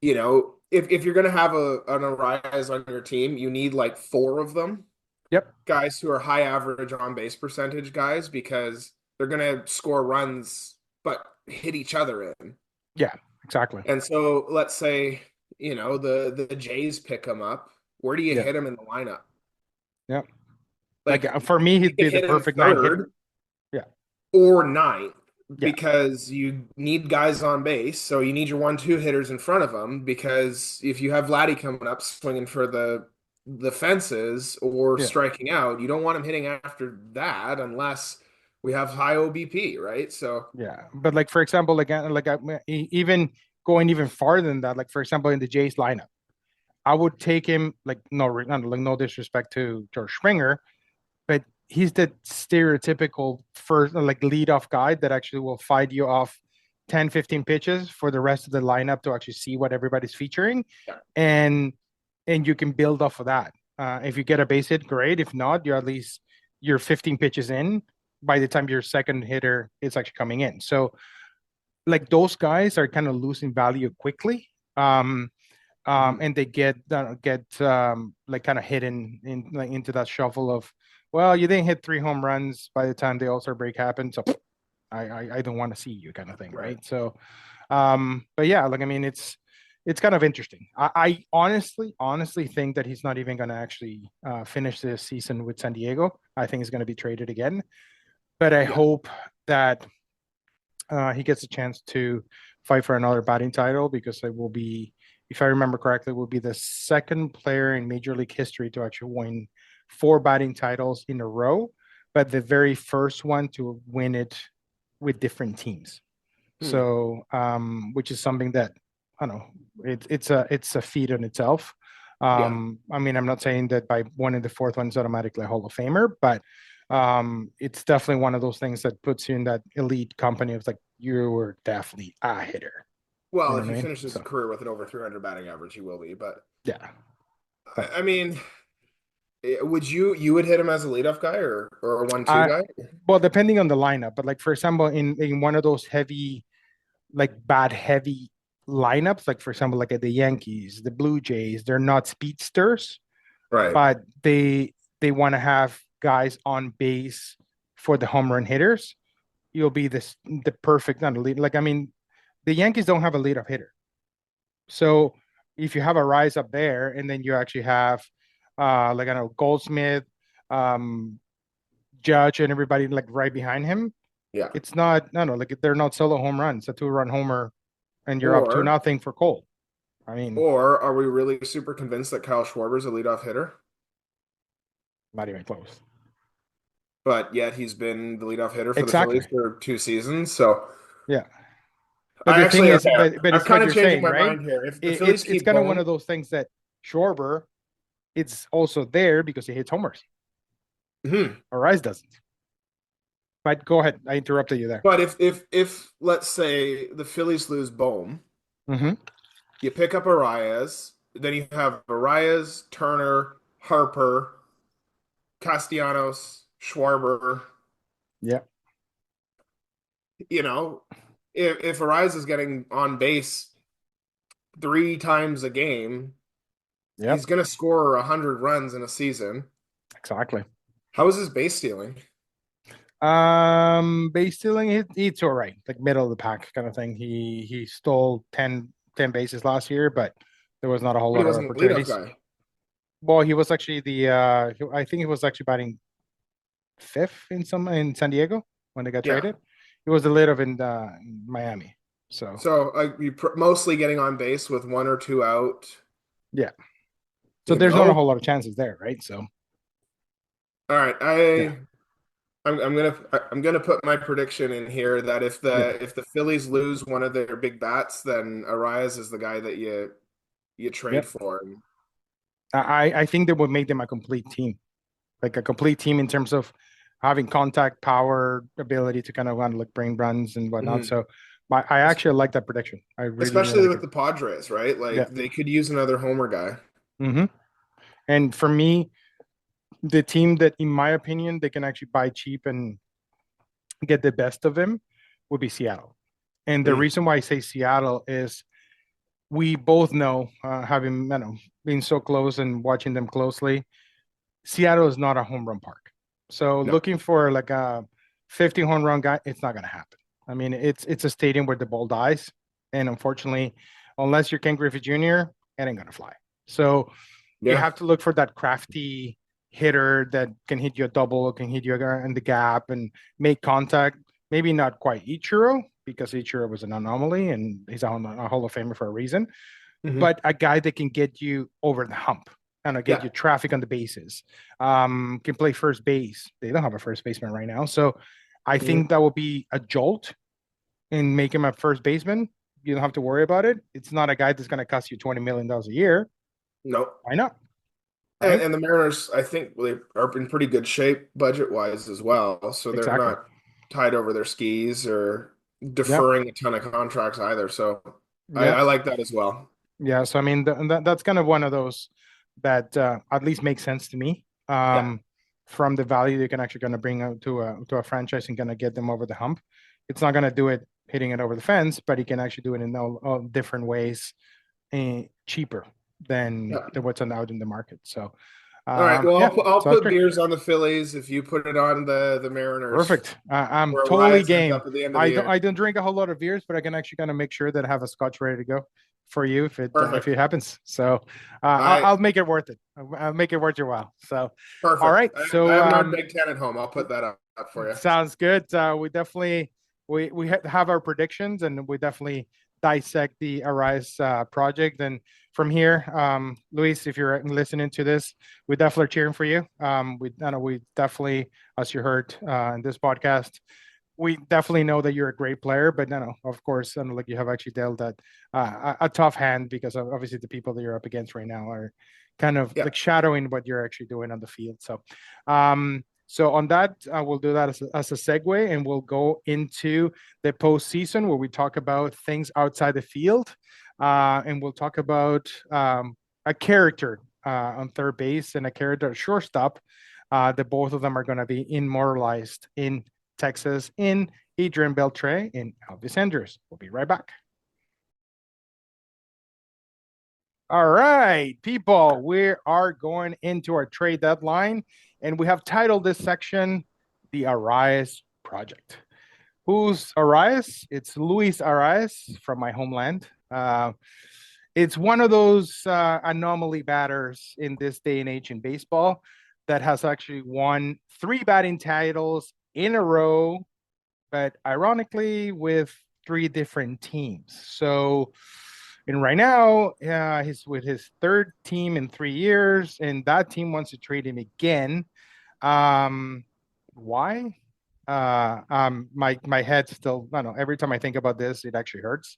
if you're going to have an Arraez on your team, you need like four of them, Yep. guys who are high average on base percentage guys, because they're going to score runs but hit each other in. Yeah, exactly. And so let's say, the Jays pick him up. Where do you Yeah. hit him in the lineup? Yeah. Like for me, you he'd be could the hit him perfect nine hitter. third Yeah. or ninth, Yeah. because you need guys on base. So you need your 1-2 hitters in front of them, because if you have Vladdy coming up swinging for the fences or Yeah. striking out, you don't want him hitting after that unless we have high OBP, right? So Yeah. But like, for example, even going even farther than that, like for example, in the Jays lineup, I would take him no disrespect to George Springer, but he's the stereotypical first like leadoff guy that actually will fight you off 10, 15 pitches for the rest of the lineup to actually see what everybody's featuring. yeah. And you can build off of that. If you get a base hit, great. If not, you're 15 pitches in by the time your second hitter is actually coming in. So like those guys are kind of losing value quickly. And they get like kind of hidden in like into that shuffle of, well, you didn't hit 3 home runs by the time the All-Star break happened, so I don't want to see you, kind of thing, right? So, but yeah, like I mean, it's kind of interesting. I honestly think that he's not even going to actually finish this season with San Diego. I think he's going to be traded again, but I hope that he gets a chance to fight for another batting title, because it will be, if I remember correctly, will be the second player in Major League history to actually win 4 batting titles in a row, but the very first one to win it with different teams. So, which is something that I don't know. It's a feat in itself. I mean, I'm not saying that by winning the fourth one is automatically a Hall of Famer, but it's definitely one of those things that puts you in that elite company of like, you were definitely a hitter. Well, You know if what I he mean? finishes his career with an over 300 batting average, he will be. But Yeah. I mean, you would hit him as a leadoff guy or a 1-2 guy? Well, depending on the lineup, but like for example, in one of those heavy, like bad heavy lineups, like for example, like at the Yankees, the Blue Jays, they're not speedsters, Right. but they want to have guys on base for the home run hitters. You'll be the perfect not lead. Like I mean, the Yankees don't have a leadoff hitter, so if you have Arraez up there, and then you actually have like I don't know, Goldsmith, um, Judge, and everybody like right behind him. Yeah. It's not no like they're not solo home runs. It's a 2-run homer, and you're up Or 2-0 for Cole. I mean, or are we really super convinced that Kyle Schwarber's a leadoff hitter? not even close. But yet he's been the leadoff hitter for the Exactly. Phillies for 2 seasons. So Yeah. But the thing is, okay, but I'm it's what kind of you're changing saying, my right? mind here. If the Phillies It's keep kind of one going, of those things that Schwarber, it's also there because he hits homers. Arraez doesn't. But go ahead. I interrupted you there. But if let's say the Phillies lose Bohm, you pick up Arraez, then you have Arraez, Turner, Harper, Castellanos, Schwarber. Yeah. If Arraez is getting on base 3 times a game, he's going to score 100 runs in a season. Exactly. How is his base stealing? Base stealing, it's all right, like middle of the pack kind of thing. He stole 10 bases last year, but there was not a whole But he lot of wasn't a leadoff opportunities. guy. Well, he was actually I think he was actually batting 5th in San Diego when they got traded. He was the lead of in Miami. So you mostly getting on base with 1 or 2 out. Yeah. So You there's not a know? whole lot of chances there, right? So All right, yeah, I'm gonna put my prediction in here that yeah, if the Phillies lose one of their big bats, then Arraez is the guy that you trade yep. for. I think that would make them a complete team, like a complete team in terms of having contact, power, ability to kind of run like brain runs and whatnot. Mhm. So I actually like that prediction. I really, really Especially like with it. the Padres, right? Yeah. Like they could use another homer guy. Hmm. And for me, the team that, in my opinion, they can actually buy cheap and get the best of him would be Seattle. And the Mm. reason why I say Seattle is we both know, having been so close and watching them closely, Seattle is not a home run park. So No, looking for like a 50 home run guy, it's not going to happen. I mean, it's a stadium where the ball dies, and unfortunately, unless you're Ken Griffey Jr., it ain't going to fly. So you yeah, have to look for that crafty hitter that can hit you a double, can hit you in the gap and make contact. Maybe not quite Ichiro because Ichiro was an anomaly and he's a Hall of Famer for a reason, hmm, but a guy that can get you over the hump and get yeah, you traffic on the bases. Can play first base. They don't have a first baseman right now, so I hmm, think that will be a jolt and make him a first baseman. You don't have to worry about it. It's not a guy that's going to cost you $20 million a year. no. Why not? Right? And the Mariners, I think they are in pretty good shape budget wise as well. So they're Exactly. not tied over their skis or Yep. deferring a ton of contracts either. So I Yep. like that as well. Yeah. So I mean, that's kind of one of those that at least makes sense to me. Yeah. From the value they can actually going to bring out to a franchise and going to get them over the hump. It's not going to do it hitting it over the fence, but he can actually do it in all different ways, cheaper Yeah. than what's out in the market. So, All right. Well, yeah, I'll so that's put great. beers on the Phillies if you put it on the Mariners, Perfect. I'm where totally Arraez ends game. up at the end of the I don't year. I don't drink a whole lot of beers, but I can actually kind of make sure that I have a scotch ready to go for you if Perfect. it happens. So I I'll make it worth it. I'll make it worth your while. So all Perfect. right. I So have my Big Ten at home. I'll put that up for you. sounds good. We definitely we have our predictions and we definitely dissect the Arise project. And from here, Luis, if you're listening to this, we definitely are cheering for you. We I know we definitely, as you heard in this podcast, we definitely know that you're a great player, but no, of course, and like you have actually dealt that a tough hand because of obviously the people that you're up against right now are kind of Yeah. like shadowing what you're actually doing on the field. So on that, we'll do that as a segue, and we'll go into the postseason where we talk about things outside the field, and we'll talk about a character on third base and a character at shortstop. That both of them are going to be immortalized in Texas in Adrian Beltre and Elvis Andrews. We'll be right back. All right, people, we are going into our trade deadline, and we have titled this section the Arraez Project. Who's Arraez? It's Luis Arraez from my homeland. It's one of those anomaly batters in this day and age in baseball that has actually won 3 batting titles in a row, but ironically with 3 different teams. So, and right now, he's with his third team in 3 years, and that team wants to trade him again. Why? My head still, I don't know. Every time I think about this, it actually hurts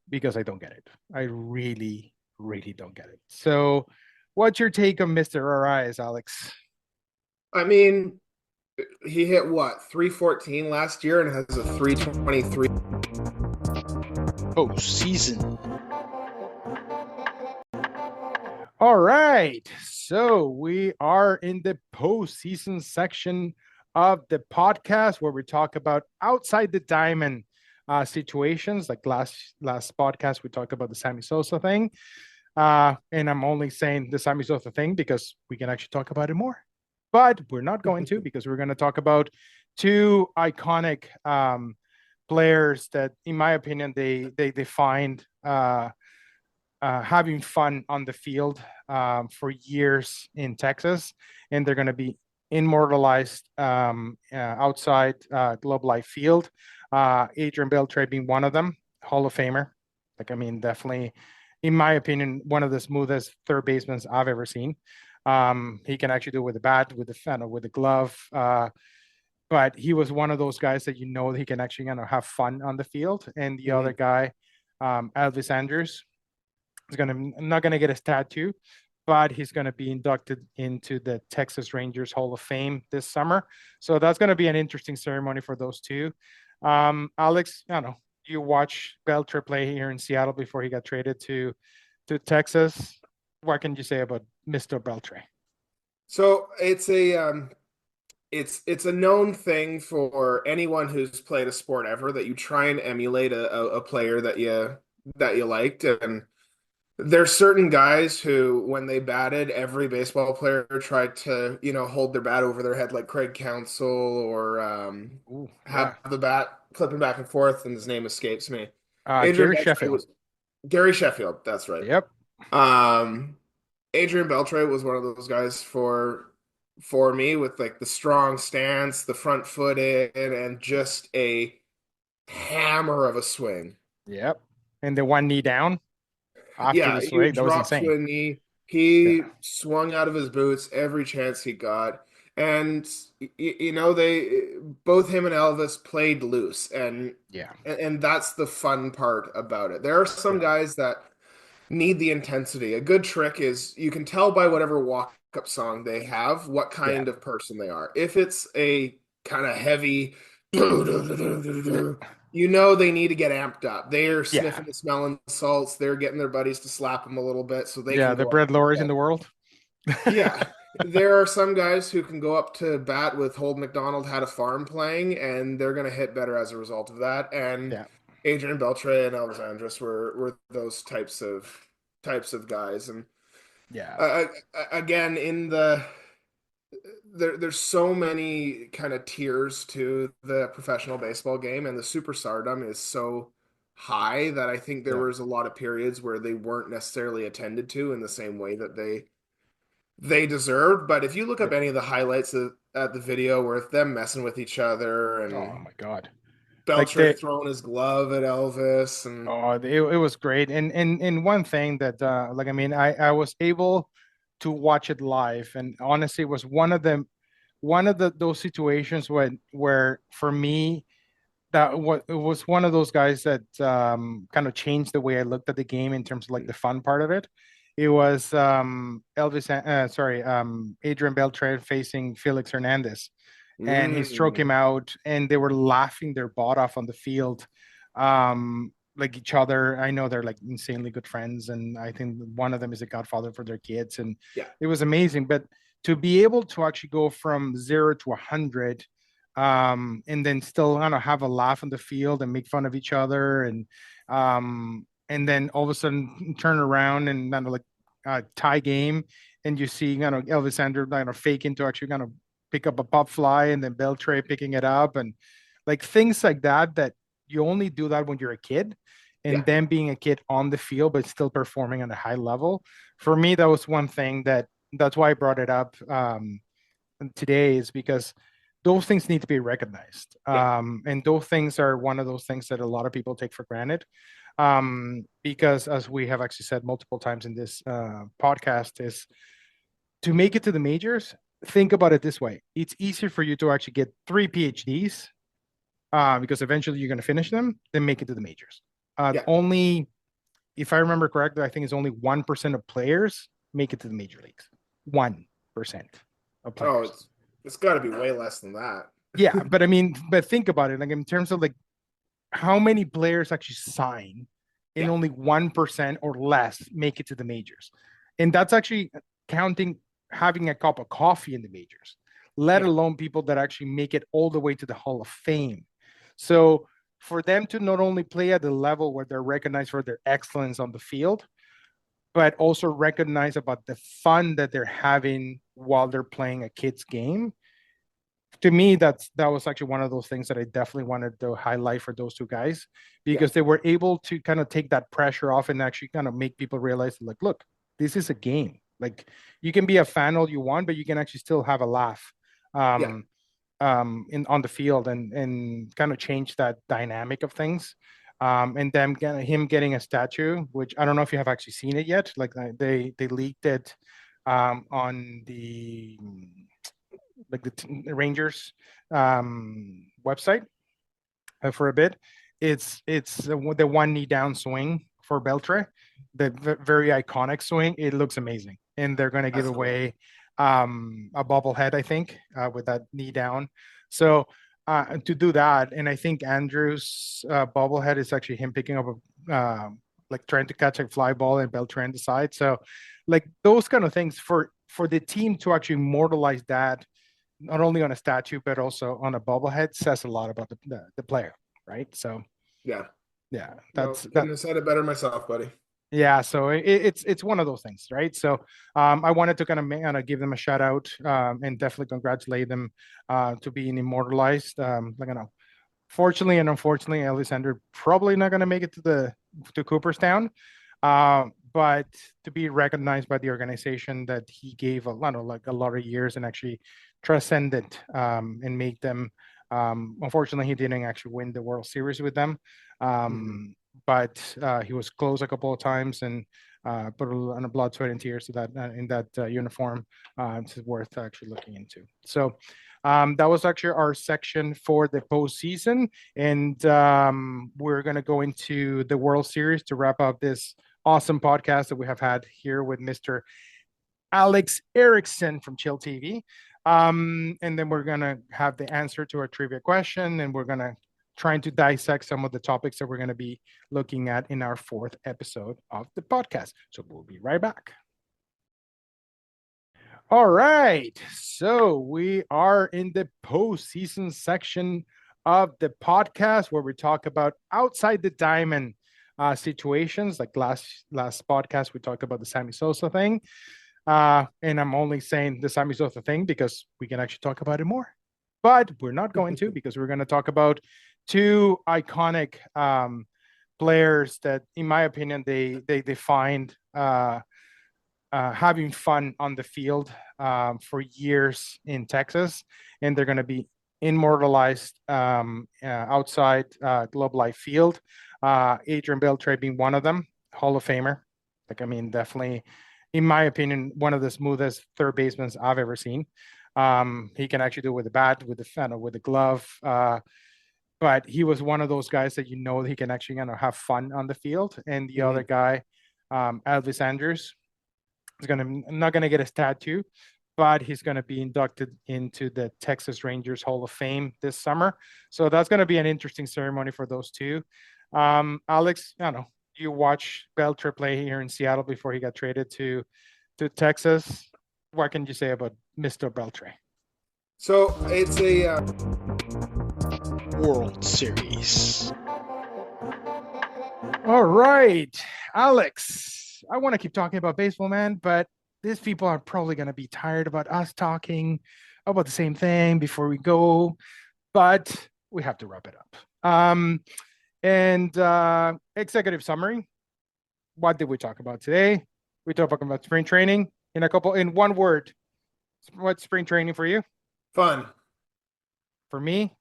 because I don't get it. I really, really don't get it. So, what's your take on Mr. Arraez, Alex? I mean, he hit what, 314 last year and has a 323. Postseason. All right. So we are in the postseason section of the podcast where we talk about outside the diamond situations. Like last podcast, we talked about the Sammy Sosa thing. And I'm only saying the Sammy Sosa thing because we can actually talk about it more. But we're not going to because we're going to talk about 2 iconic players that, in my opinion, they defined having fun on the field for years in Texas, and they're going to be immortalized outside Globe Life Field. Adrian Beltre being one of them, Hall of Famer. Like I mean, definitely in my opinion, one of the smoothest third basemen I've ever seen. He can actually do it with the bat, with the fan, with the glove. But he was one of those guys that he can actually have fun on the field. And the other guy, Elvis Andrews, is not gonna get his tattoo, but he's gonna be inducted into the Texas Rangers Hall of Fame this summer. So that's gonna be an interesting ceremony for those two. Alex, I don't know. You watch Beltre play here in Seattle before he got traded to Texas. What can you say about Mr. Beltre? So it's a known thing for anyone who's played a sport ever that you try and emulate a player that you liked. And there's certain guys who, when they batted, every baseball player tried to, hold their bat over their head like Craig Counsell, or Ooh, have yeah. the bat flipping back and forth, and his name escapes me. Adrian Gary Beltre Sheffield. was Gary Sheffield, that's right. Yep. Um, Adrian Beltre was one of those guys for me, with like the strong stance, the front foot in, and just a hammer of a swing. Yep. And the one knee down after Yeah, the he would swing, that was drop to insane. a knee. Yeah. He swung out of his boots every chance he got. And they both him and Elvis played loose, Yeah. and that's the fun part about it. There are some Yeah. guys that need the intensity. A good trick is you can tell by whatever walk-up song they have what Yeah. kind of person they are. If it's a kind of heavy, they need to get amped up. They're Yeah. sniffing the smelling salts. They're getting their buddies to slap them a little bit so they Yeah. can The go up Brett to Lawrence in bat. the world. Yeah. There are some guys who can go up to bat with Hold McDonald Had a Farm playing, and they're going to hit better as a result of that. And Yeah. Adrian Beltre and Elvis Andrus were those types of guys. And Yeah. uh, again, there's so many kind of tiers to the professional baseball game, and the superstardom is so high that I think there Yeah. was a lot of periods where they weren't necessarily attended to in the same way that they deserved. But if you look up Yep. any of the highlights at the video where them messing with each other, Oh and my God. Like Belcher throwing his glove at Elvis, and it was great. And one thing that I was able to watch it live, and honestly it was one of the those situations where for me it was one of those guys that kind of changed the way I looked at the game in terms of like the fun part of it. It was Adrian Beltre facing Felix Hernandez, and he struck mm, him out, and they were laughing their butt off on the field, like each other. I know they're like insanely good friends, and I think one of them is a godfather for their kids, and yeah, it was amazing. But to be able to actually go from 0 to 100, and then still kind of have a laugh on the field and make fun of each other, and then all of a sudden turn around and kind of like tie game, and you see Elvis Andrew fake into actually kind of pick up a pop fly, and then Beltre picking it up, and like things like that you only do that when you're a kid, yeah, and then being a kid on the field but still performing on a high level. For me, that was one thing that's why I brought it up today, is because those things need to be recognized. yeah, And those things are one of those things that a lot of people take for granted. Because as we have actually said multiple times in this podcast, is to make it to the majors, think about it this way. It's easier for you to actually get 3 PhDs, because eventually you're going to finish them, than make it to the majors. yeah. Only, if I remember correctly, I think it's only 1% of players make it to the major leagues. 1% of Oh, players. it's got to be way less than that. Yeah, but I mean, but think about it. Like in terms of like how many players actually sign, and Yeah, only 1% or less make it to the majors. And that's actually counting having a cup of coffee in the majors, let yeah, alone people that actually make it all the way to the Hall of Fame. So for them to not only play at the level where they're recognized for their excellence on the field, but also recognize about the fun that they're having while they're playing a kid's game. To me, that was actually one of those things that I definitely wanted to highlight for those two guys, yeah, because they were able to kind of take that pressure off and actually kind of make people realize, like, look, this is a game. Like, you can be a fan all you want, but you can actually still have a laugh yeah. in on the field, and kind of change that dynamic of things. and him getting a statue, which I don't know if you have actually seen it yet. Like they leaked it on the Rangers website for a bit. It's the one knee down swing for Beltre, the very iconic swing. It looks amazing, and they're going to give away a bobblehead, I think, with that knee down. So to do that, and I think Andrew's bobblehead is actually him picking up a like trying to catch a fly ball and Beltre on the side. So like those kind of things for the team to actually immortalize that, not only on a statue but also on a bobblehead, says a lot about the player, right? So yeah, that's couldn't have said it better myself, buddy. Yeah, so it's one of those things, right? So I wanted to kind of give them a shout out and definitely congratulate them to being immortalized. Like, fortunately and unfortunately, Alexander probably not going to make it to Cooperstown, but to be recognized by the organization that he gave a lot of years and actually transcended and made them. Unfortunately, he didn't actually win the World Series with them. But he was close a couple of times and put a lot of blood, sweat, and tears to that in that uniform. It's worth actually looking into. So that was actually our section for the postseason, and we're going to go into the World Series to wrap up this awesome podcast that we have had here with Mr. Alex Eriksson from Chill TV. And then we're going to have the answer to our trivia question, and we're going to trying to dissect some of the topics that we're going to be looking at in our 4th episode of the podcast. So we'll be right back. All right. So we are in the postseason section of the podcast where we talk about outside the diamond situations. Like last podcast, we talked about the Sammy Sosa thing. And I'm only saying the Sammy Sosa thing because we can actually talk about it more. But we're not going to, because we're going to talk about 2 iconic players that, in my opinion, they defined having fun on the field for years in Texas, and they're going to be immortalized outside Globe Life Field. Adrian Beltre being one of them, Hall of Famer. Definitely, in my opinion, one of the smoothest third basemen I've ever seen. He can actually do it with the bat, with the glove. But he was one of those guys that he can actually have fun on the field. And the other guy, Elvis Andrews, is not gonna get a statue, but he's gonna be inducted into the Texas Rangers Hall of Fame this summer. So that's gonna be an interesting ceremony for those 2. Alex, you watch Beltre play here in Seattle before he got traded to Texas. What can you say about Mr. Beltre? So it's a World Series. All right, Alex, I want to keep talking about baseball, man, but these people are probably going to be tired about us talking about the same thing before we go, but we have to wrap it up. Executive summary. What did we talk about today? We talked about spring training in one word. What's spring training for you? Fun. For me,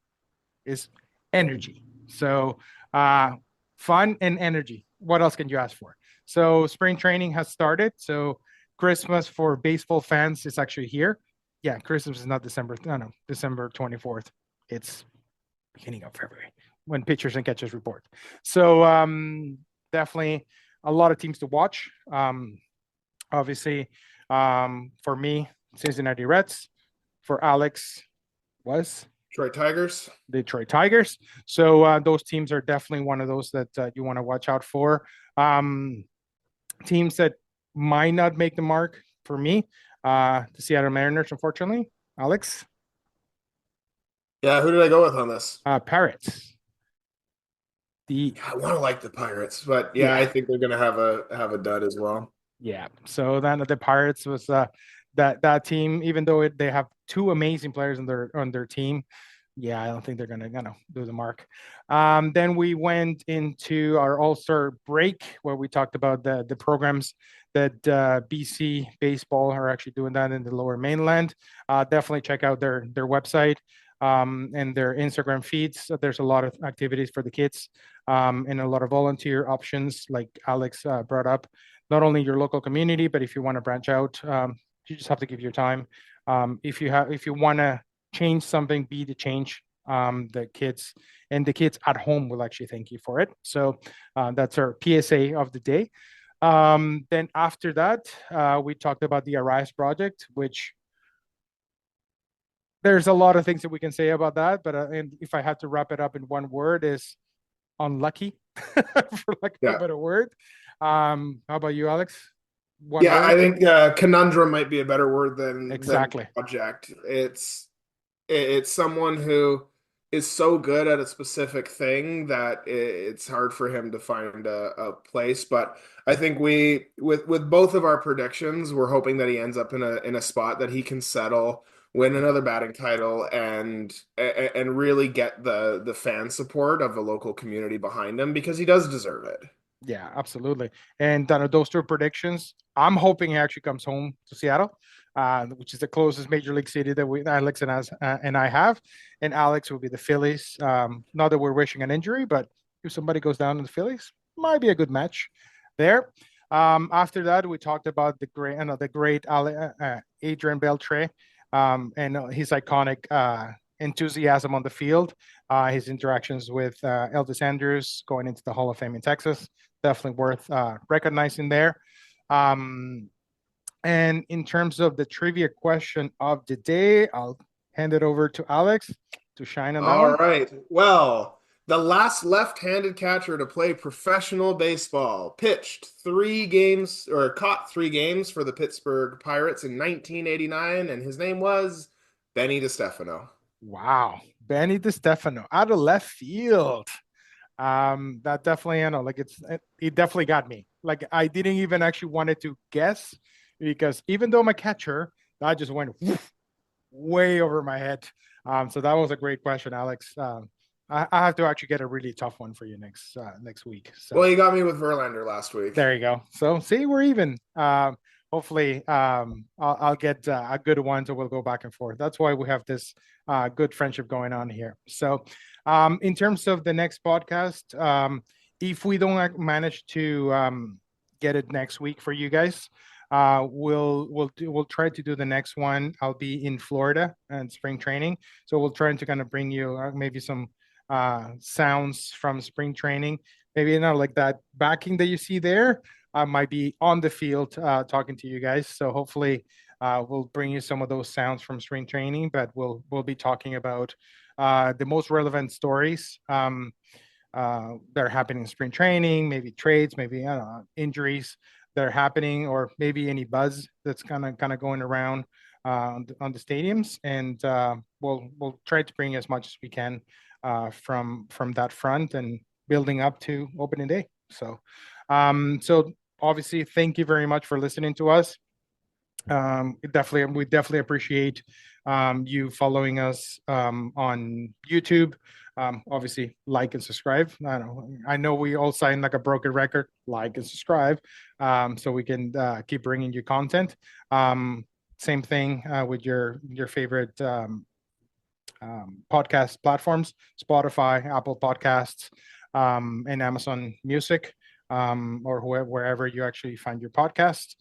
is energy. So fun and energy. What else can you ask for? So spring training has started. So Christmas for baseball fans is actually here. Yeah, Christmas is not December 24th. It's beginning of February when pitchers and catchers report. So definitely a lot of teams to watch. Obviously, for me, Cincinnati Reds. For Alex, was Detroit Tigers. So those teams are definitely one of those that you want to watch out for. Teams that might not make the mark for me, the Seattle Mariners, unfortunately. Alex? Yeah, who did I go with on this? Pirates. I want to like the Pirates, but yeah, I think they're going to have a dud as well. Yeah. So then the Pirates was that team, even though they have 2 amazing players on their team. Yeah, I don't think they're gonna do the mark. Then we went into our All-Star break where we talked about the programs that BC baseball are actually doing that in the Lower Mainland. Definitely check out their website. and their Instagram feeds. So there's a lot of activities for the kids, and a lot of volunteer options, like Alex brought up. Not only your local community, but if you want to branch out, you just have to give your time. If you want to change something, be the change. The kids at home will actually thank you for it. So that's our PSA of the day. Then after that, we talked about the Arraez project, which there's a lot of things that we can say about that, but and if I had to wrap it up in one word, is unlucky, for lack of a better word. How about you, Alex? One Yeah, word? I think conundrum might be a better word than Exactly. project. It's someone who is so good at a specific thing that it's hard for him to find a place. But I think with both of our predictions, we're hoping that he ends up in a spot that he can settle, win another batting title, and really get the fan support of the local community behind him, because he does deserve it. Yeah, absolutely. And those two predictions, I'm hoping he actually comes home to Seattle, which is the closest major league city that Alex and I have. And Alex will be the Phillies. Not that we're wishing an injury, but if somebody goes down in the Phillies, might be a good match there. After that, we talked about the great Adrian Beltre, and his iconic enthusiasm on the field, his interactions with Elvis Andrews going into the Hall of Fame in Texas. Definitely worth recognizing there. And in terms of the trivia question of the day, I'll hand it over to Alex to shine on that All one. right. Well, the last left-handed catcher to play professional baseball pitched 3 games, or caught 3 games for the Pittsburgh Pirates in 1989, and his name was Benny DiStefano. Wow, Benny DiStefano out of left field. That definitely, I know, like it definitely got me. Like I didn't even actually wanted to guess, because even though I'm a catcher, that just went way over my head. So that was a great question, Alex. I have to actually get a really tough one for you next week. So Well, you got me with Verlander last week. there you go. So see, we're even. Hopefully, I'll get a good one, so we'll go back and forth. That's why we have this good friendship going on here. So, in terms of the next podcast, if we don't manage to get it next week for you guys, we'll try to do the next one. I'll be in Florida and spring training, so we'll try to kind of bring you maybe some sounds from spring training. Maybe like that backing that you see there. I might be on the field talking to you guys. So hopefully we'll bring you some of those sounds from spring training, but we'll be talking about the most relevant stories that are happening in spring training, maybe trades, maybe injuries that are happening, or maybe any buzz that's kind of going around on the stadiums. And we'll try to bring as much as we can from that front and building up to opening day. So obviously, thank you very much for listening to us. We definitely appreciate you following us on YouTube. Obviously, like and subscribe. I know we all sign like a broken record. Like and subscribe, so we can keep bringing you content. Same thing with your favorite podcast platforms: Spotify, Apple Podcasts, and Amazon Music, or wherever you actually find your podcasts.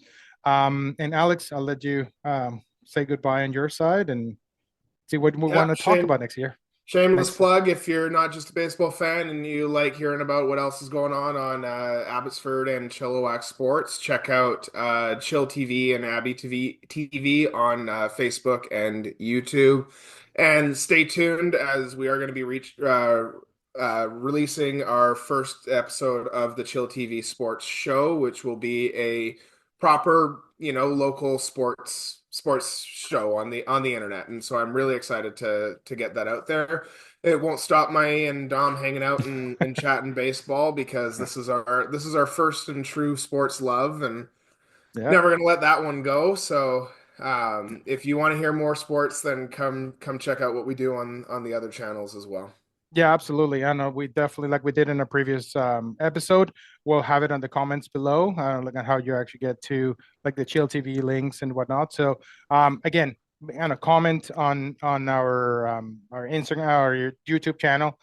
And Alex, I'll let you say goodbye on your side and see what we want to talk about next year. Shameless plug, if you're not just a baseball fan and you like hearing about what else is going on Abbotsford and Chilliwack Sports, check out Chill TV and Abby TV on Facebook and YouTube. And stay tuned, as we are going to be releasing our first episode of the Chill TV Sports Show, which will be a proper, local sports show on the internet. And so I'm really excited to get that out there. It won't stop me and Dom hanging out and chatting baseball, because this is our first and true sports love, and never gonna let that one go. So if you want to hear more sports, then come check out what we do on the other channels as well. Yeah, absolutely. I know we definitely, like we did in a previous episode, we'll have it on the comments below, look at how you actually get to like the Chill TV links and whatnot. So again, and a comment on our Instagram or your YouTube channel.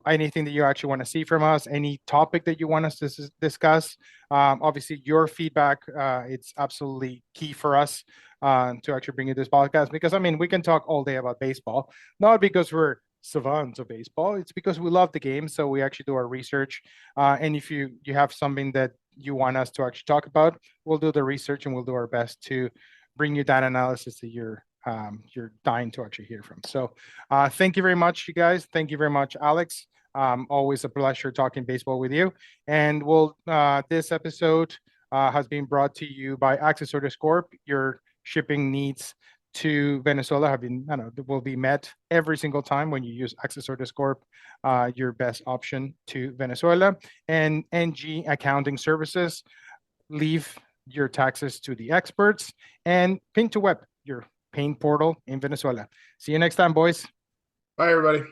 Anything that you actually want to see from us, any topic that you want us to discuss. Obviously, your feedback it's absolutely key for us to actually bring you this podcast, because I mean we can talk all day about baseball, not because we're savants of baseball. It's because we love the game, so we actually do our research. And if you have something that you want us to actually talk about, we'll do the research and we'll do our best to bring you that analysis that you're dying to actually hear from. So thank you very much, you guys. Thank you very much, Alex. Always a pleasure talking baseball with you. And this episode has been brought to you by Accessorios Corp. Your shipping needs to Venezuela will be met every single time when you use Accessorios Corp, your best option to Venezuela. And NG Accounting Services, leave your taxes to the experts. And Pink to Web, your paying portal in Venezuela. See you next time, boys. Bye, everybody.